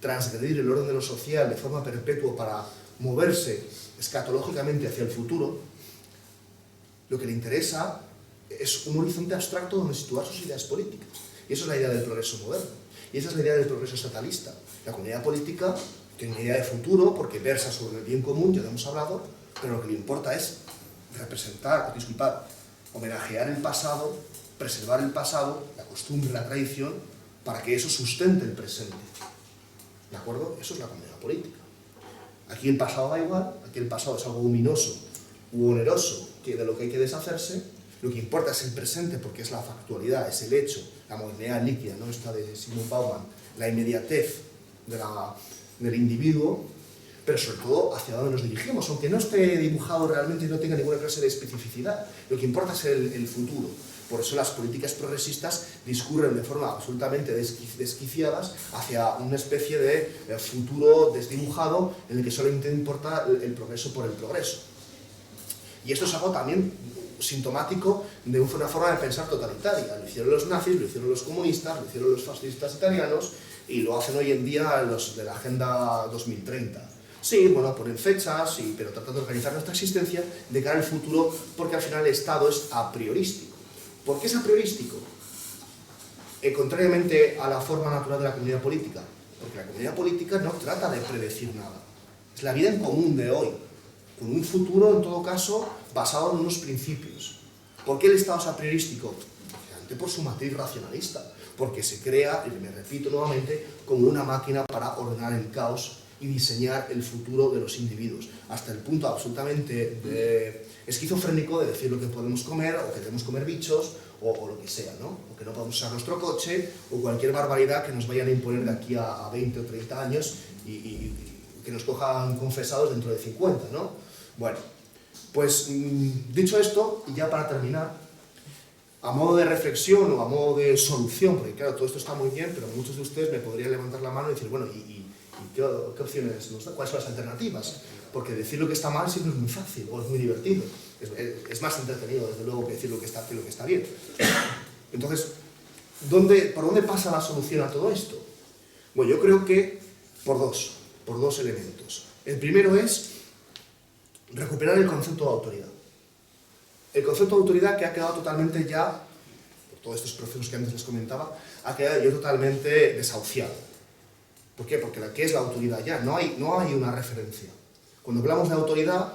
transgredir el orden de lo social de forma perpetua para moverse escatológicamente hacia el futuro, lo que le interesa es un horizonte abstracto donde situar sus ideas políticas. Y eso es la idea del progreso moderno. Y esa es la idea del progreso estatalista. La comunidad política tiene una idea de futuro porque versa sobre el bien común, ya lo hemos hablado, pero lo que le importa es homenajear el pasado, preservar el pasado, la costumbre, la tradición, para que eso sustente el presente. ¿De acuerdo? Eso es la comunidad política. Aquí el pasado da igual, aquí el pasado es algo luminoso u oneroso, que de lo que hay que deshacerse. Lo que importa es el presente porque es la factualidad, es el hecho, la modernidad líquida, ¿no? Esta de Sigmund Bauman, la inmediatez del individuo, pero sobre todo hacia dónde nos dirigimos, aunque no esté dibujado realmente y no tenga ninguna clase de especificidad. Lo que importa es el futuro. Por eso las políticas progresistas discurren de forma absolutamente desquiciadas hacia una especie de futuro desdibujado en el que solamente importa el progreso por el progreso. Y esto es algo también sintomático de una forma de pensar totalitaria. Lo hicieron los nazis, lo hicieron los comunistas, lo hicieron los fascistas italianos y lo hacen hoy en día los de la Agenda 2030. Sí, bueno, ponen fechas, sí, pero tratando de organizar nuestra existencia de cara al futuro, porque al final el Estado es a priorístico. ¿Por qué es a priorístico? Contrariamente a la forma natural de la comunidad política, porque la comunidad política no trata de predecir nada. Es la vida en común de hoy, con un futuro, en todo caso, basado en unos principios. ¿Por qué el Estado es a priorístico? Por su matriz racionalista, porque se crea, y me repito nuevamente, como una máquina para ordenar el caos y diseñar el futuro de los individuos, hasta el punto absolutamente esquizofrénico de decir lo que podemos comer, o que debemos comer bichos, o lo que sea, ¿no? O que no podemos usar nuestro coche, o cualquier barbaridad que nos vayan a imponer de aquí a 20 o 30 años y que nos cojan confesados dentro de 50, ¿no? Bueno, pues dicho esto, y ya para terminar, a modo de reflexión o a modo de solución, porque claro, todo esto está muy bien, pero muchos de ustedes me podrían levantar la mano y decir, bueno, ¿y qué opciones nos da? ¿Cuáles son las alternativas? Porque decir lo que está mal siempre es muy fácil o es muy divertido. Es más entretenido, desde luego, que decir lo que está bien. Entonces, ¿por dónde pasa la solución a todo esto? Bueno, yo creo que por dos elementos. El primero es recuperar el concepto de autoridad. El concepto de autoridad que ha quedado totalmente ya, por todos estos procesos que antes les comentaba, ha quedado ya totalmente desahuciado. ¿Por qué? Porque ¿qué es la autoridad ya? No hay una referencia. Cuando hablamos de autoridad,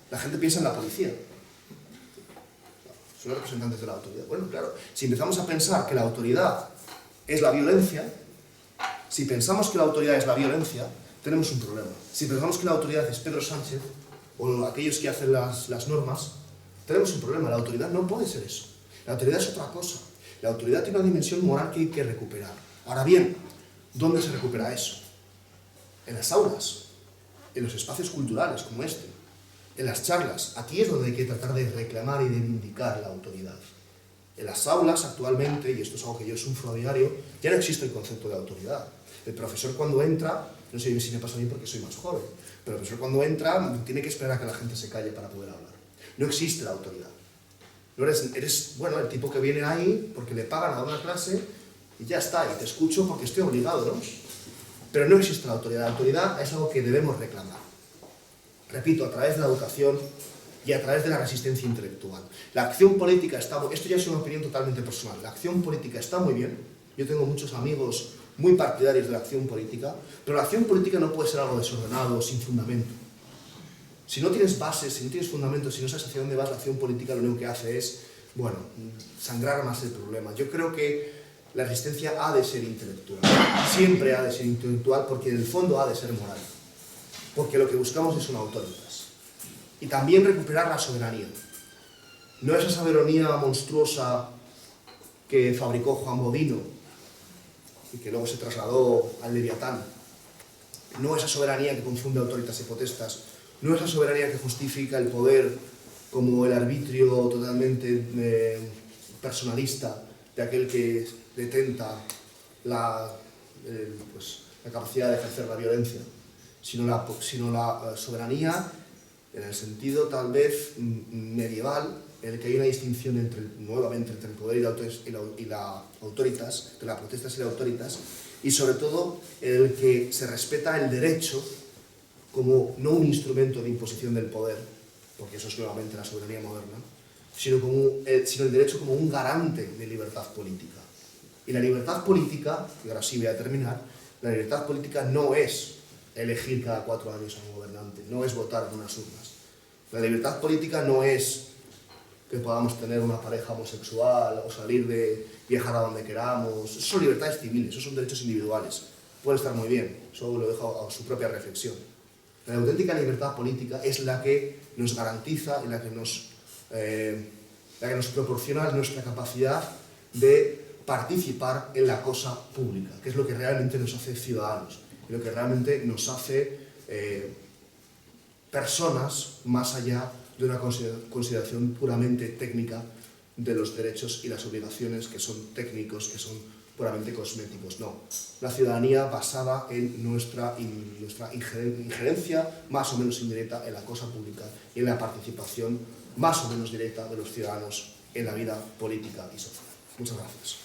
la gente piensa en la policía. Son los representantes de la autoridad. Bueno, claro, si empezamos a pensar que la autoridad es la violencia, si pensamos que la autoridad es la violencia, tenemos un problema. Si pensamos que la autoridad es Pedro Sánchez, o aquellos que hacen las normas, tenemos un problema. La autoridad no puede ser eso. La autoridad es otra cosa. La autoridad tiene una dimensión moral que hay que recuperar. Ahora bien, ¿dónde se recupera eso? En las aulas, en los espacios culturales como este, en las charlas. Aquí es donde hay que tratar de reclamar y de reivindicar la autoridad. En las aulas actualmente, y esto es algo que yo sufro a diario, ya no existe el concepto de autoridad. El profesor cuando entra, no sé si me pasa a mí porque soy más joven, pero el profesor cuando entra tiene que esperar a que la gente se calle para poder hablar. No existe la autoridad. No eres, bueno, el tipo que viene ahí porque le pagan a dar una clase y ya está, y te escucho porque estoy obligado, ¿no? Pero no existe la autoridad. La autoridad es algo que debemos reclamar. Repito, a través de la educación y a través de la resistencia intelectual. La acción política está... Esto ya es una opinión totalmente personal. La acción política está muy bien. Yo tengo muchos amigos muy partidarios de la acción política, pero la acción política no puede ser algo desordenado, sin fundamento. Si no tienes bases, si no tienes fundamentos, si no sabes hacia dónde vas, la acción política lo único que hace es, bueno, sangrar más el problema. Yo creo que la resistencia ha de ser intelectual. Siempre ha de ser intelectual porque en el fondo ha de ser moral. Porque lo que buscamos es una autoritas. Y también recuperar la soberanía. No esa soberanía monstruosa que fabricó Juan Bodino y que luego se trasladó al Leviatán. No esa soberanía que confunde autoritas y potestas. No esa soberanía que justifica el poder como el arbitrio totalmente personalista de aquel que detenta la capacidad de ejercer la violencia, sino la soberanía en el sentido tal vez medieval, en el que hay una distinción nuevamente entre el poder y la autoritas, entre las potestas y la autoritas, y sobre todo en el que se respeta el derecho como no un instrumento de imposición del poder, porque eso es nuevamente la soberanía moderna, sino el derecho como un garante de libertad política. Y la libertad política, y ahora sí voy a terminar, la libertad política no es elegir cada 4 años a un gobernante, no es votar en unas urnas. La libertad política no es que podamos tener una pareja homosexual o salir de viajar a donde queramos. Eso son libertades civiles, eso son derechos individuales. Puede estar muy bien, eso lo dejo a su propia reflexión. La auténtica libertad política es la que nos garantiza y la que nos proporciona nuestra capacidad de participar en la cosa pública, que es lo que realmente nos hace ciudadanos y lo que realmente nos hace personas más allá de una consideración puramente técnica de los derechos y las obligaciones que son técnicos, que son puramente cosméticos. No, la ciudadanía basada en nuestra injerencia más o menos indirecta en la cosa pública y en la participación más o menos directa de los ciudadanos en la vida política y social. Muchas gracias.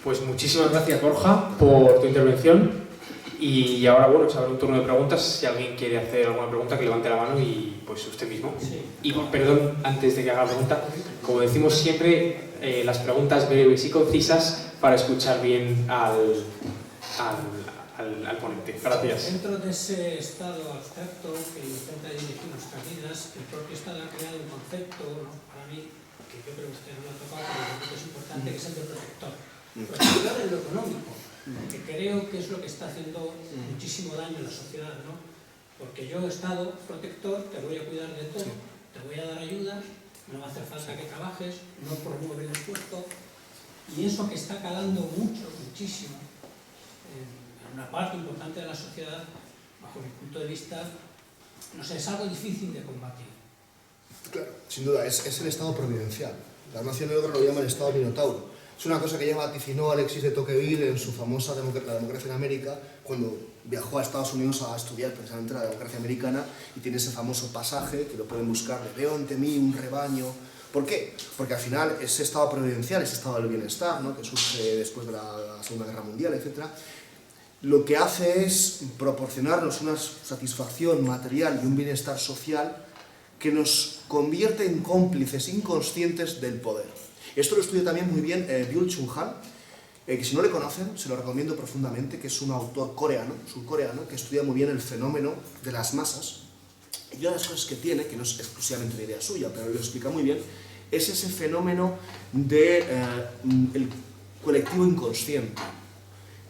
Pues muchísimas gracias, Borja, por tu intervención. Y ahora, bueno, se abre un turno de preguntas. Si alguien quiere hacer alguna pregunta, que levante la mano y pues usted mismo. Sí. Y perdón, antes de que haga la pregunta, como decimos siempre, las preguntas breves y concisas para escuchar bien al ponente. Gracias. Dentro de ese estado abstracto que intenta dirigir nuestras vidas, el propio Estado ha creado un concepto, ¿no?, para mí, que yo creo que usted no lo ha tocado, pero creo que es importante, que es el de protector. Protector en lo económico, que creo que es lo que está haciendo muchísimo daño a la sociedad, ¿no? Porque yo, Estado protector, te voy a cuidar de todo, te voy a dar ayudas, no va a hacer falta que trabajes, no promueve el esfuerzo, y eso que está calando muchísimo, en una parte importante de la sociedad, bajo mi punto de vista, no sé, es algo difícil de combatir. Claro, sin duda, es el Estado providencial. La Nación de Ordre lo llama el Estado Minotauro. Es una cosa que ya vaticinó Alexis de Tocqueville en su famosa La democracia en América, cuando viajó a Estados Unidos a estudiar precisamente la democracia americana, y tiene ese famoso pasaje, que lo pueden buscar, de veo ante mí un rebaño. ¿Por qué? Porque al final ese Estado providencial, ese Estado del bienestar, ¿no?, que surge después de la Segunda Guerra Mundial, etc., lo que hace es proporcionarnos una satisfacción material y un bienestar social que nos convierte en cómplices inconscientes del poder. Esto lo estudia también muy bien Byung-Chul Han, que si no le conocen, se lo recomiendo profundamente, que es un autor surcoreano, que estudia muy bien el fenómeno de las masas. Y una de las cosas que tiene, que no es exclusivamente una idea suya, pero lo explica muy bien, es ese fenómeno del colectivo inconsciente,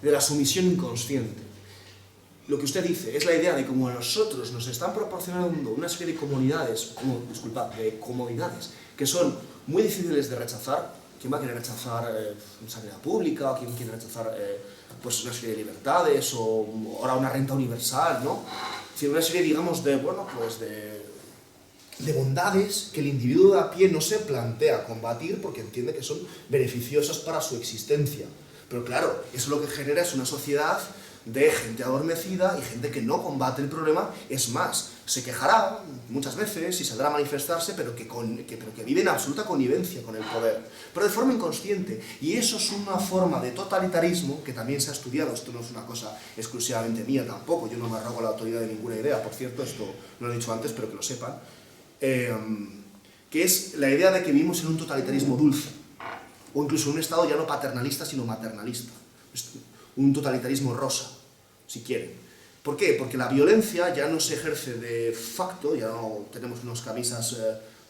de la sumisión inconsciente. lo que usted dice es la idea de cómo a nosotros nos están proporcionando una serie de comodidades que son muy difíciles de rechazar. ¿Quién va a querer rechazar una sanidad pública? ¿Quién quiere rechazar pues una serie de libertades? O ahora una renta universal, ¿no? Es decir, una serie, digamos, de bondades que el individuo de a pie no se plantea combatir porque entiende que son beneficiosas para su existencia. Pero claro, eso lo que genera es una sociedad de gente adormecida y gente que no combate el problema. Es más, se quejará muchas veces y saldrá a manifestarse, pero que vive en absoluta connivencia con el poder, pero de forma inconsciente. Y eso es una forma de totalitarismo que también se ha estudiado. Esto no es una cosa exclusivamente mía tampoco, yo no me arrogo la autoridad de ninguna idea, por cierto, esto no lo he dicho antes, pero que lo sepan, que es la idea de que vivimos en un totalitarismo dulce, o incluso en un estado ya no paternalista, sino maternalista. Un totalitarismo rosa, si quieren. ¿Por qué? Porque la violencia ya no se ejerce de facto, ya no tenemos unas camisas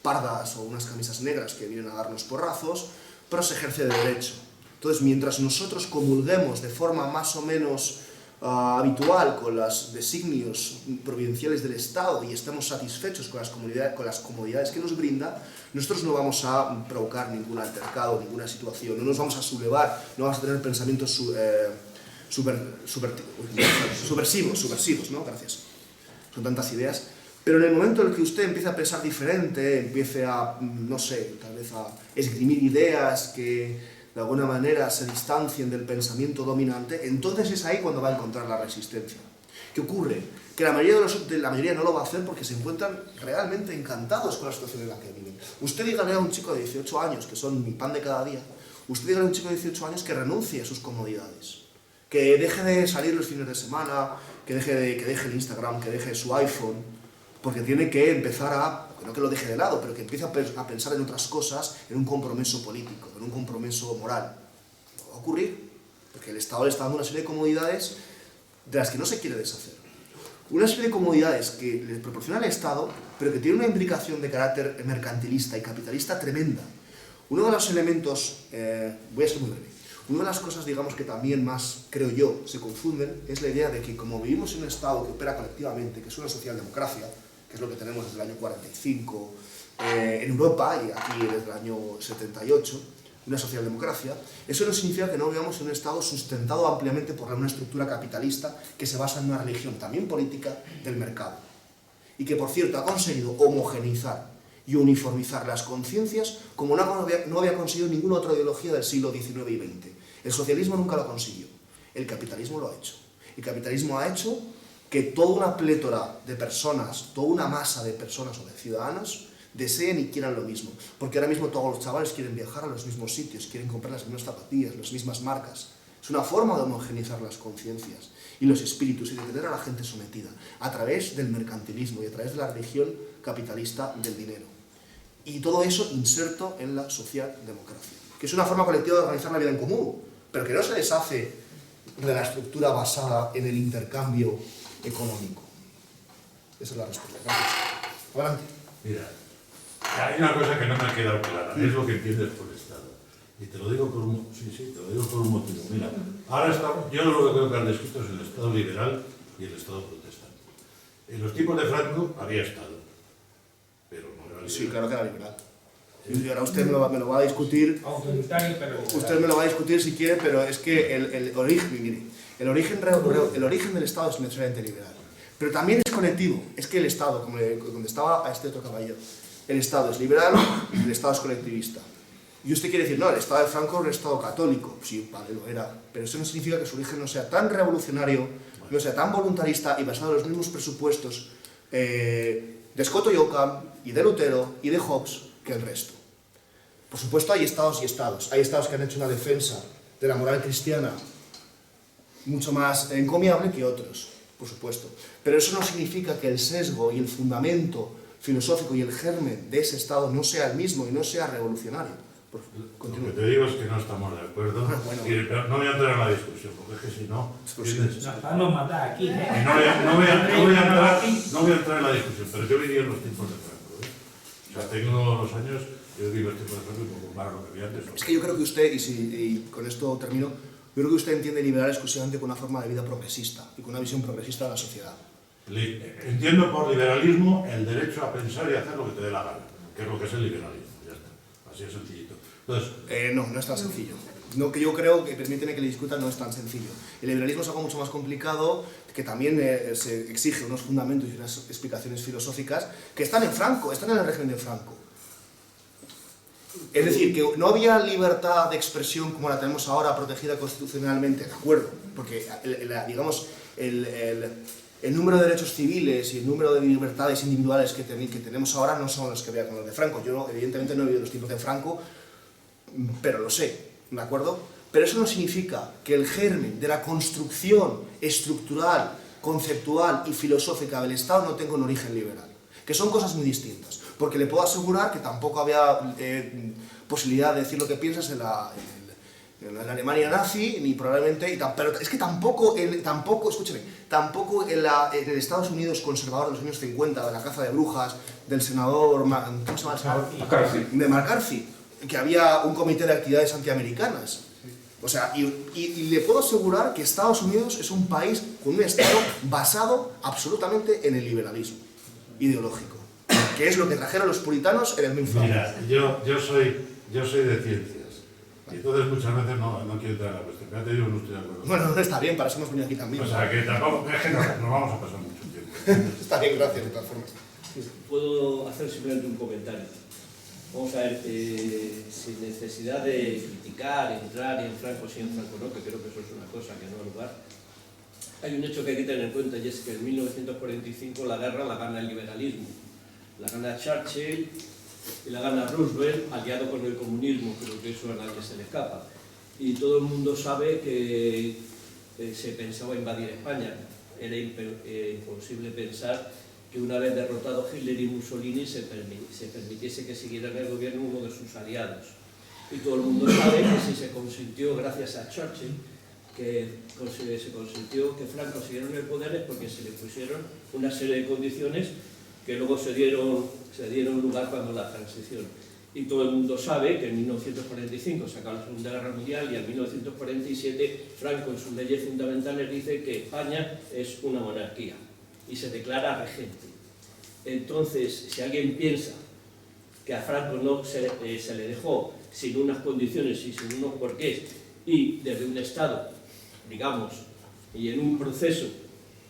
pardas o unas camisas negras que vienen a darnos porrazos, pero se ejerce de derecho. Entonces, mientras nosotros comulguemos de forma más o menos habitual con los designios providenciales del Estado y estemos satisfechos con las comodidades que nos brinda, nosotros no vamos a provocar ningún altercado, ninguna situación, no nos vamos a sublevar, no vamos a tener pensamientos subversivos, ¿no? Gracias. Son tantas ideas. Pero en el momento en el que usted empiece a pensar diferente, empiece a, no sé, tal vez a esgrimir ideas que de alguna manera se distancien del pensamiento dominante, entonces es ahí cuando va a encontrar la resistencia. ¿Qué ocurre? Que la mayoría no lo va a hacer porque se encuentran realmente encantados con la situación en la que viven. Usted dígale a un chico de 18 años, que son mi pan de cada día, usted dígale a un chico de 18 años que renuncie a sus comodidades, que deje de salir los fines de semana, que deje el Instagram, que deje su iPhone, porque tiene que empezar no que lo deje de lado, pero que empiece a pensar en otras cosas, en un compromiso político, en un compromiso moral. No va a ocurrir, porque el Estado le está dando una serie de comodidades de las que no se quiere deshacer. Una serie de comodidades que le proporciona el Estado, pero que tiene una implicación de carácter mercantilista y capitalista tremenda. Uno de los elementos, voy a ser muy breve, una de las cosas, digamos, que también más, creo yo, se confunden, es la idea de que como vivimos en un Estado que opera colectivamente, que es una socialdemocracia, que es lo que tenemos desde el año 45 en Europa y aquí desde el año 78, una socialdemocracia, eso no significa que no vivamos en un Estado sustentado ampliamente por una estructura capitalista que se basa en una religión también política del mercado y que, por cierto, ha conseguido homogeneizar y uniformizar las conciencias como no había conseguido ninguna otra ideología del siglo XIX y XX. El socialismo nunca lo consiguió, el capitalismo lo ha hecho. El capitalismo ha hecho que toda una plétora de personas, toda una masa de personas o de ciudadanos deseen y quieran lo mismo. Porque ahora mismo todos los chavales quieren viajar a los mismos sitios, quieren comprar las mismas zapatillas, las mismas marcas. Es una forma de homogeneizar las conciencias y los espíritus y de tener a la gente sometida a través del mercantilismo y a través de la religión capitalista del dinero. Y todo eso inserto en la socialdemocracia, que es una forma colectiva de organizar la vida en común, pero que no se deshace de la estructura basada en el intercambio económico. Esa es la respuesta. Gracias. Adelante. Mira, hay una cosa que no me ha quedado clara, es lo que entiendes por Estado. Y te lo digo por un, motivo. Mira, ahora yo lo que creo que han descrito es el Estado liberal y el Estado protestante. En los tiempos de Franco había Estado, pero no era liberal. Sí, claro que era liberal. Y ahora usted me lo va a discutir. Autoritario, pero usted me lo va a discutir si quiere, pero es que el origen del Estado es necesariamente liberal. Pero también es colectivo. Es que el Estado, como donde estaba a este otro caballero, el Estado es liberal y el Estado es colectivista. Y usted quiere decir, no, el Estado de Franco era un Estado católico. Sí, vale, lo era. Pero eso no significa que su origen no sea tan revolucionario, no sea tan voluntarista y basado en los mismos presupuestos de Scott y Occam, y de Lutero, y de Hobbes, que el resto. Por supuesto hay estados y estados. Hay estados que han hecho una defensa de la moral cristiana mucho más encomiable que otros, por supuesto. Pero eso no significa que el sesgo y el fundamento filosófico y el germen de ese estado no sea el mismo y no sea revolucionario. Lo que te digo es que no estamos de acuerdo. Bueno. Y no voy a entrar en la discusión, porque es que si no... nos van a matar aquí, ¿eh? No voy a entrar en la discusión, pero yo viví en los tiempos de Franco, ¿eh? O sea, tengo los años, yo viví en los tiempos de Franco y me comparo lo que vi antes. Es que yo creo que usted, y con esto termino, Yo creo que usted entiende liberal exclusivamente con una forma de vida progresista y con una visión progresista de la sociedad. Entiendo por liberalismo el derecho a pensar y hacer lo que te dé la gana, que es lo que es el liberalismo. Ya está, así es sencillito. Entonces, no es tan sencillo. No, que yo creo que, permíteme que le discuta, no es tan sencillo. El liberalismo es algo mucho más complicado, que también se exige unos fundamentos y unas explicaciones filosóficas que están en Franco, están en el régimen de Franco. Es decir, que no había libertad de expresión como la tenemos ahora, protegida constitucionalmente, de acuerdo, porque digamos, el número de derechos civiles y el número de libertades individuales que tenemos ahora no son los que había con los de Franco. Yo, evidentemente, no he vivido los tiempos de Franco, pero lo sé, ¿de acuerdo? Pero eso no significa que el germen de la construcción estructural, conceptual y filosófica del Estado no tenga un origen liberal, que son cosas muy distintas. Porque le puedo asegurar que tampoco había posibilidad de decir lo que piensas en la Alemania nazi, ni probablemente, pero es que tampoco, escúcheme, tampoco en el Estados Unidos conservador de los años 50, de la caza de brujas, del senador, ¿cómo se llama el senador? McCarthy. De McCarthy, que había un comité de actividades antiamericanas. O sea, y le puedo asegurar que Estados Unidos es un país con un Estado basado absolutamente en el liberalismo ideológico, que es lo que trajeron los puritanos en el Mayflower. mira, yo soy de ciencias, y entonces muchas veces no quiero entrar en la cuestión. Ya te digo, no estoy de acuerdo. Bueno, no está bien, para eso hemos venido aquí también. O sea, que tampoco, es que nos vamos a pasar mucho tiempo. Está bien, gracias, de todas formas. Puedo hacer simplemente un comentario. Vamos a ver, sin necesidad de criticar, entrar en Franco sí, en Franco no, que creo que eso es una cosa que no ha lugar. Hay un hecho que hay que tener en cuenta y es que en 1945 la guerra la gana el liberalismo. La gana Churchill y la gana Roosevelt, aliado con el comunismo, creo que eso a nadie se le escapa. Y todo el mundo sabe que se pensaba invadir España. Era imposible pensar que una vez derrotado Hitler y Mussolini se permitiese que siguieran el gobierno uno de sus aliados. Y todo el mundo sabe que si se consintió, gracias a Churchill, que se consintió que Franco siguiera en el poder es porque se le pusieron una serie de condiciones que luego se dieron lugar cuando la transición. Y todo el mundo sabe que en 1945 se acaba la Segunda Guerra Mundial y en 1947 Franco en sus leyes fundamentales dice que España es una monarquía y se declara regente. Entonces, si alguien piensa que a Franco no se le dejó sin unas condiciones y sin unos porqués y desde un Estado, digamos, y en un proceso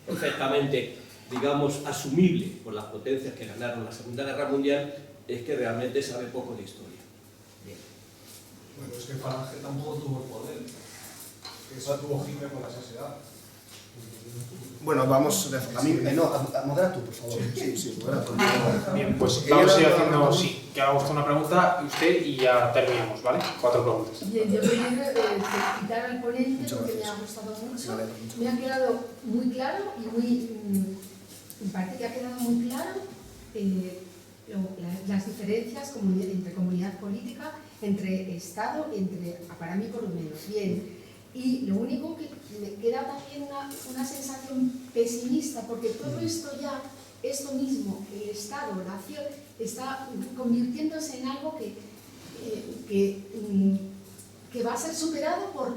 perfectamente, digamos, asumible por las potencias que ganaron la Segunda Guerra Mundial, es que realmente sabe poco de historia. Bien. Bueno, es que Falange tampoco tuvo el poder. Eso tuvo Hitler con la sociedad. Bueno, vamos a mí, modera tú, por favor. Sí, modera tú. Bien, pues vamos a ir haciendo, sí, que haga usted una pregunta, usted, y ya terminamos, ¿vale? 4 preguntas. Bien, yo primero felicitar al ponente porque me ha gustado mucho. Me ha quedado muy claro y me parece que ha quedado muy claro las diferencias entre comunidad política, entre Estado, para mí por lo menos. Bien. Y lo único que me queda también una sensación pesimista, porque todo esto mismo, el Estado, la nación, está convirtiéndose en algo que va a ser superado por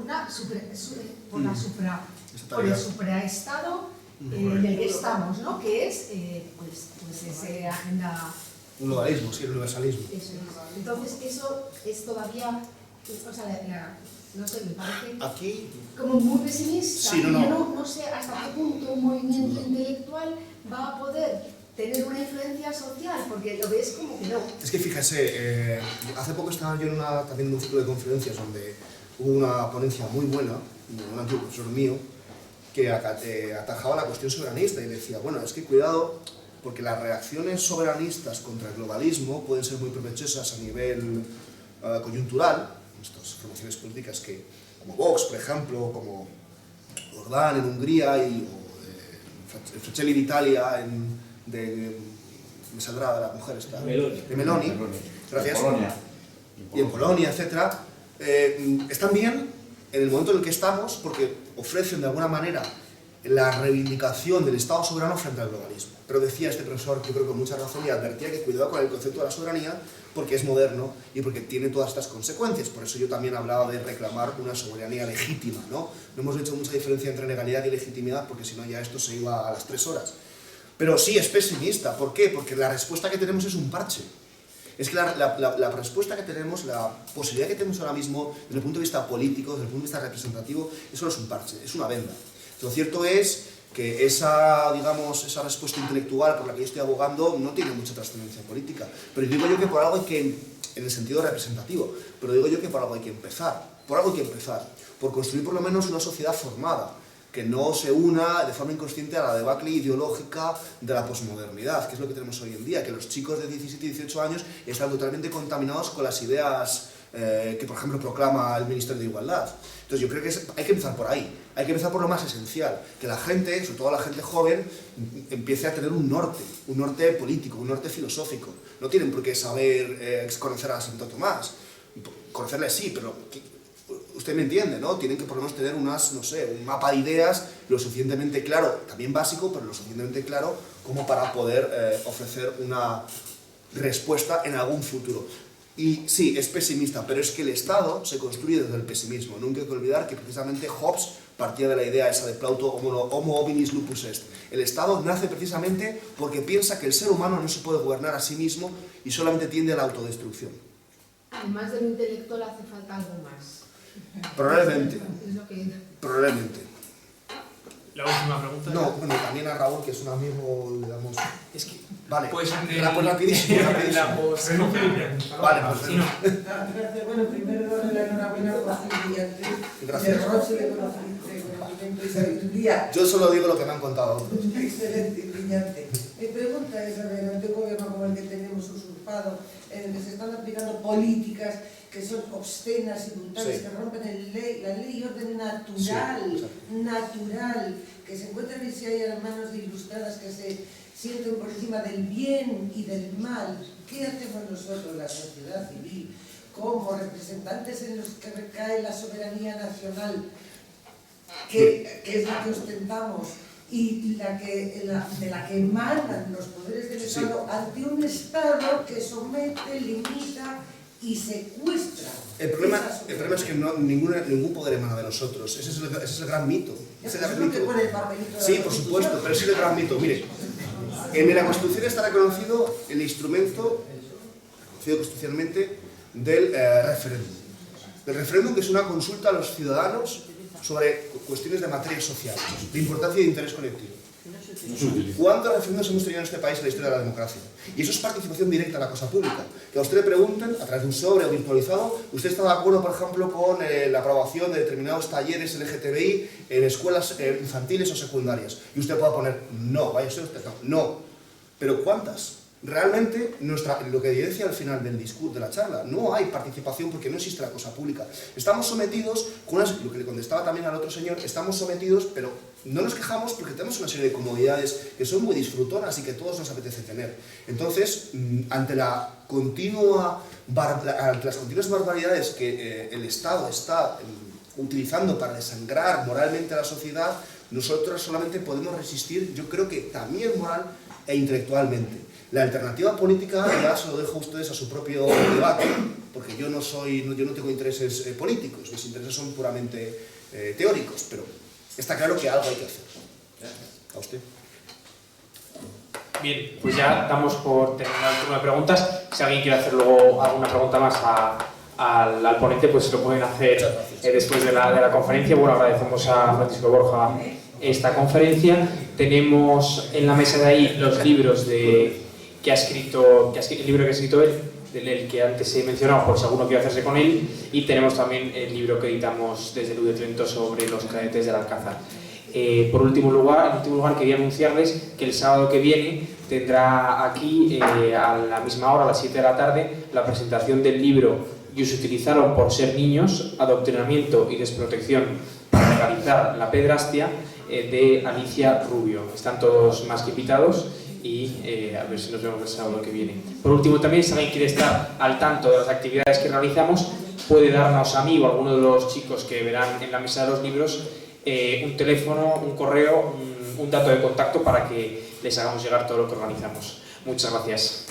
el supraestado en el que estamos, ¿no? Que es pues esa agenda... Un globalismo, sí, el universalismo. Eso es. Entonces, eso es todavía... O sea, no sé, me parece aquí como muy pesimista. Sí, Yo no sé hasta qué punto un movimiento intelectual va a poder tener una influencia social, porque lo ves como que no. Es que fíjese, hace poco estaba yo también en un ciclo de conferencias donde hubo una ponencia muy buena, de un antiguo profesor mío, que atajaba la cuestión soberanista y decía, bueno, es que cuidado, porque las reacciones soberanistas contra el globalismo pueden ser muy provechosas a nivel coyuntural, estas formaciones políticas como Vox, por ejemplo, como Orbán en Hungría o Fratelli d'Italia me saldrá la mujer esta, de Meloni, gracias, y en Polonia, etc. Están bien en el momento en el que estamos porque ofrecen de alguna manera la reivindicación del Estado soberano frente al globalismo. Pero decía este profesor, yo creo con mucha razón, y advertía que cuidado con el concepto de la soberanía, porque es moderno y porque tiene todas estas consecuencias. Por eso yo también hablaba de reclamar una soberanía legítima, ¿no? No hemos hecho mucha diferencia entre legalidad y legitimidad, porque si no ya esto se iba a las 3 horas. Pero sí, es pesimista. ¿Por qué? Porque la respuesta que tenemos es un parche. Es que la respuesta que tenemos, la posibilidad que tenemos ahora mismo, desde el punto de vista político, desde el punto de vista representativo, eso no es un parche, es una venda. Lo cierto es que esa respuesta intelectual por la que yo estoy abogando no tiene mucha trascendencia política. Pero digo yo que por algo hay que, en el sentido representativo, pero digo yo que por algo hay que empezar. Por algo hay que empezar. Por construir por lo menos una sociedad formada, que no se una de forma inconsciente a la debacle ideológica de la posmodernidad, que es lo que tenemos hoy en día, que los chicos de 17 y 18 años están totalmente contaminados con las ideas que, por ejemplo, proclama el Ministerio de Igualdad. Entonces yo creo que hay que empezar por ahí, hay que empezar por lo más esencial, que la gente, sobre todo la gente joven, empiece a tener un norte político, un norte filosófico. No tienen por qué saber conocer a Santo Tomás, conocerle sí, pero usted me entiende, ¿no? Tienen que por lo menos tener un mapa de ideas lo suficientemente claro, también básico, pero lo suficientemente claro como para poder ofrecer una respuesta en algún futuro. Y sí, es pesimista, pero es que el Estado se construye desde el pesimismo. Nunca hay que olvidar que precisamente Hobbes partía de la idea esa de Plauto, homo hominis lupus est. El Estado nace precisamente porque piensa que el ser humano no se puede gobernar a sí mismo y solamente tiende a la autodestrucción. Además de lo intelectual hace falta algo más. Probablemente. Es lo que... Probablemente. La última pregunta. No, bueno, también a Raúl, que es un amigo, digamos... Es que... Vale, pues rapidísimo. Vale, pues sí, no. Gracias. Bueno, primero darle la enhorabuena por su brillante desarrollo de conocimiento y sabiduría. Yo solo digo lo que me han contado otros. Excelente y brillante. Mi pregunta es, a ver, ante un gobierno como el que tenemos usurpado, en el que se están aplicando políticas que son obscenas y brutales, sí, que rompen la ley y orden natural, sí, natural, que se encuentran y si hay hermanos de ilustradas que se sienten por encima del bien y del mal. ¿Qué hacemos nosotros, la sociedad civil, como representantes en los que recae la soberanía nacional, que es la que ostentamos y de la que emanan los poderes del Estado, ante un Estado que somete, limita y secuestra? El problema es que ningún poder emana de nosotros. Ese es el gran mito. Ese es el gran mito. Sí, por supuesto, pero ese es el gran mito. Mire, en la Constitución está reconocido el instrumento, reconocido constitucionalmente, del referéndum. El referéndum, que es una consulta a los ciudadanos sobre cuestiones de materia social, de importancia y de interés colectivo. ¿Cuántos referéndums hemos tenido en este país en la historia de la democracia? Y eso es participación directa en la cosa pública. Que a usted le pregunten, a través de un sobre o virtualizado, ¿usted está de acuerdo, por ejemplo, con la aprobación de determinados talleres LGTBI en escuelas infantiles o secundarias? Y usted pueda poner, no, vaya usted, no. ¿Pero cuántas? Realmente, lo que evidencia al final del discurso, de la charla, no hay participación porque no existe la cosa pública. Estamos sometidos, lo que le contestaba también al otro señor, estamos sometidos, pero no nos quejamos porque tenemos una serie de comodidades que son muy disfrutonas y que a todos nos apetece tener. Entonces, ante las continuas barbaridades que el Estado está utilizando para desangrar moralmente a la sociedad, nosotros solamente podemos resistir, yo creo que también moral e intelectualmente. La alternativa política ya se lo dejo a ustedes a su propio debate, porque yo no tengo intereses políticos, mis intereses son puramente teóricos, pero está claro que algo hay que hacer. ¿A usted? Bien, pues ya damos por terminado el turno de preguntas. Si alguien quiere hacer luego alguna pregunta más al ponente, pues lo pueden hacer después de la conferencia. Bueno, agradecemos a Francisco Borja esta conferencia. Tenemos en la mesa de ahí los libros el libro que ha escrito él, el que antes he mencionado, por si alguno quiere hacerse con él, y tenemos también el libro que editamos desde el LUD de Trento sobre los cadetes del Alcázar. En último lugar, quería anunciarles que el sábado que viene tendrá aquí, a la misma hora, a las 7 de la tarde, la presentación del libro "Y se utilizaron por ser niños, adoctrinamiento y desprotección para legalizar la pedrastia", de Alicia Rubio. Están todos más que invitados y a ver si nos vemos el sábado que viene. Por último, también, si alguien quiere estar al tanto de las actividades que realizamos, puede darnos a mí o a alguno de los chicos que verán en la mesa de los libros un teléfono, un correo, un dato de contacto para que les hagamos llegar todo lo que organizamos. Muchas gracias.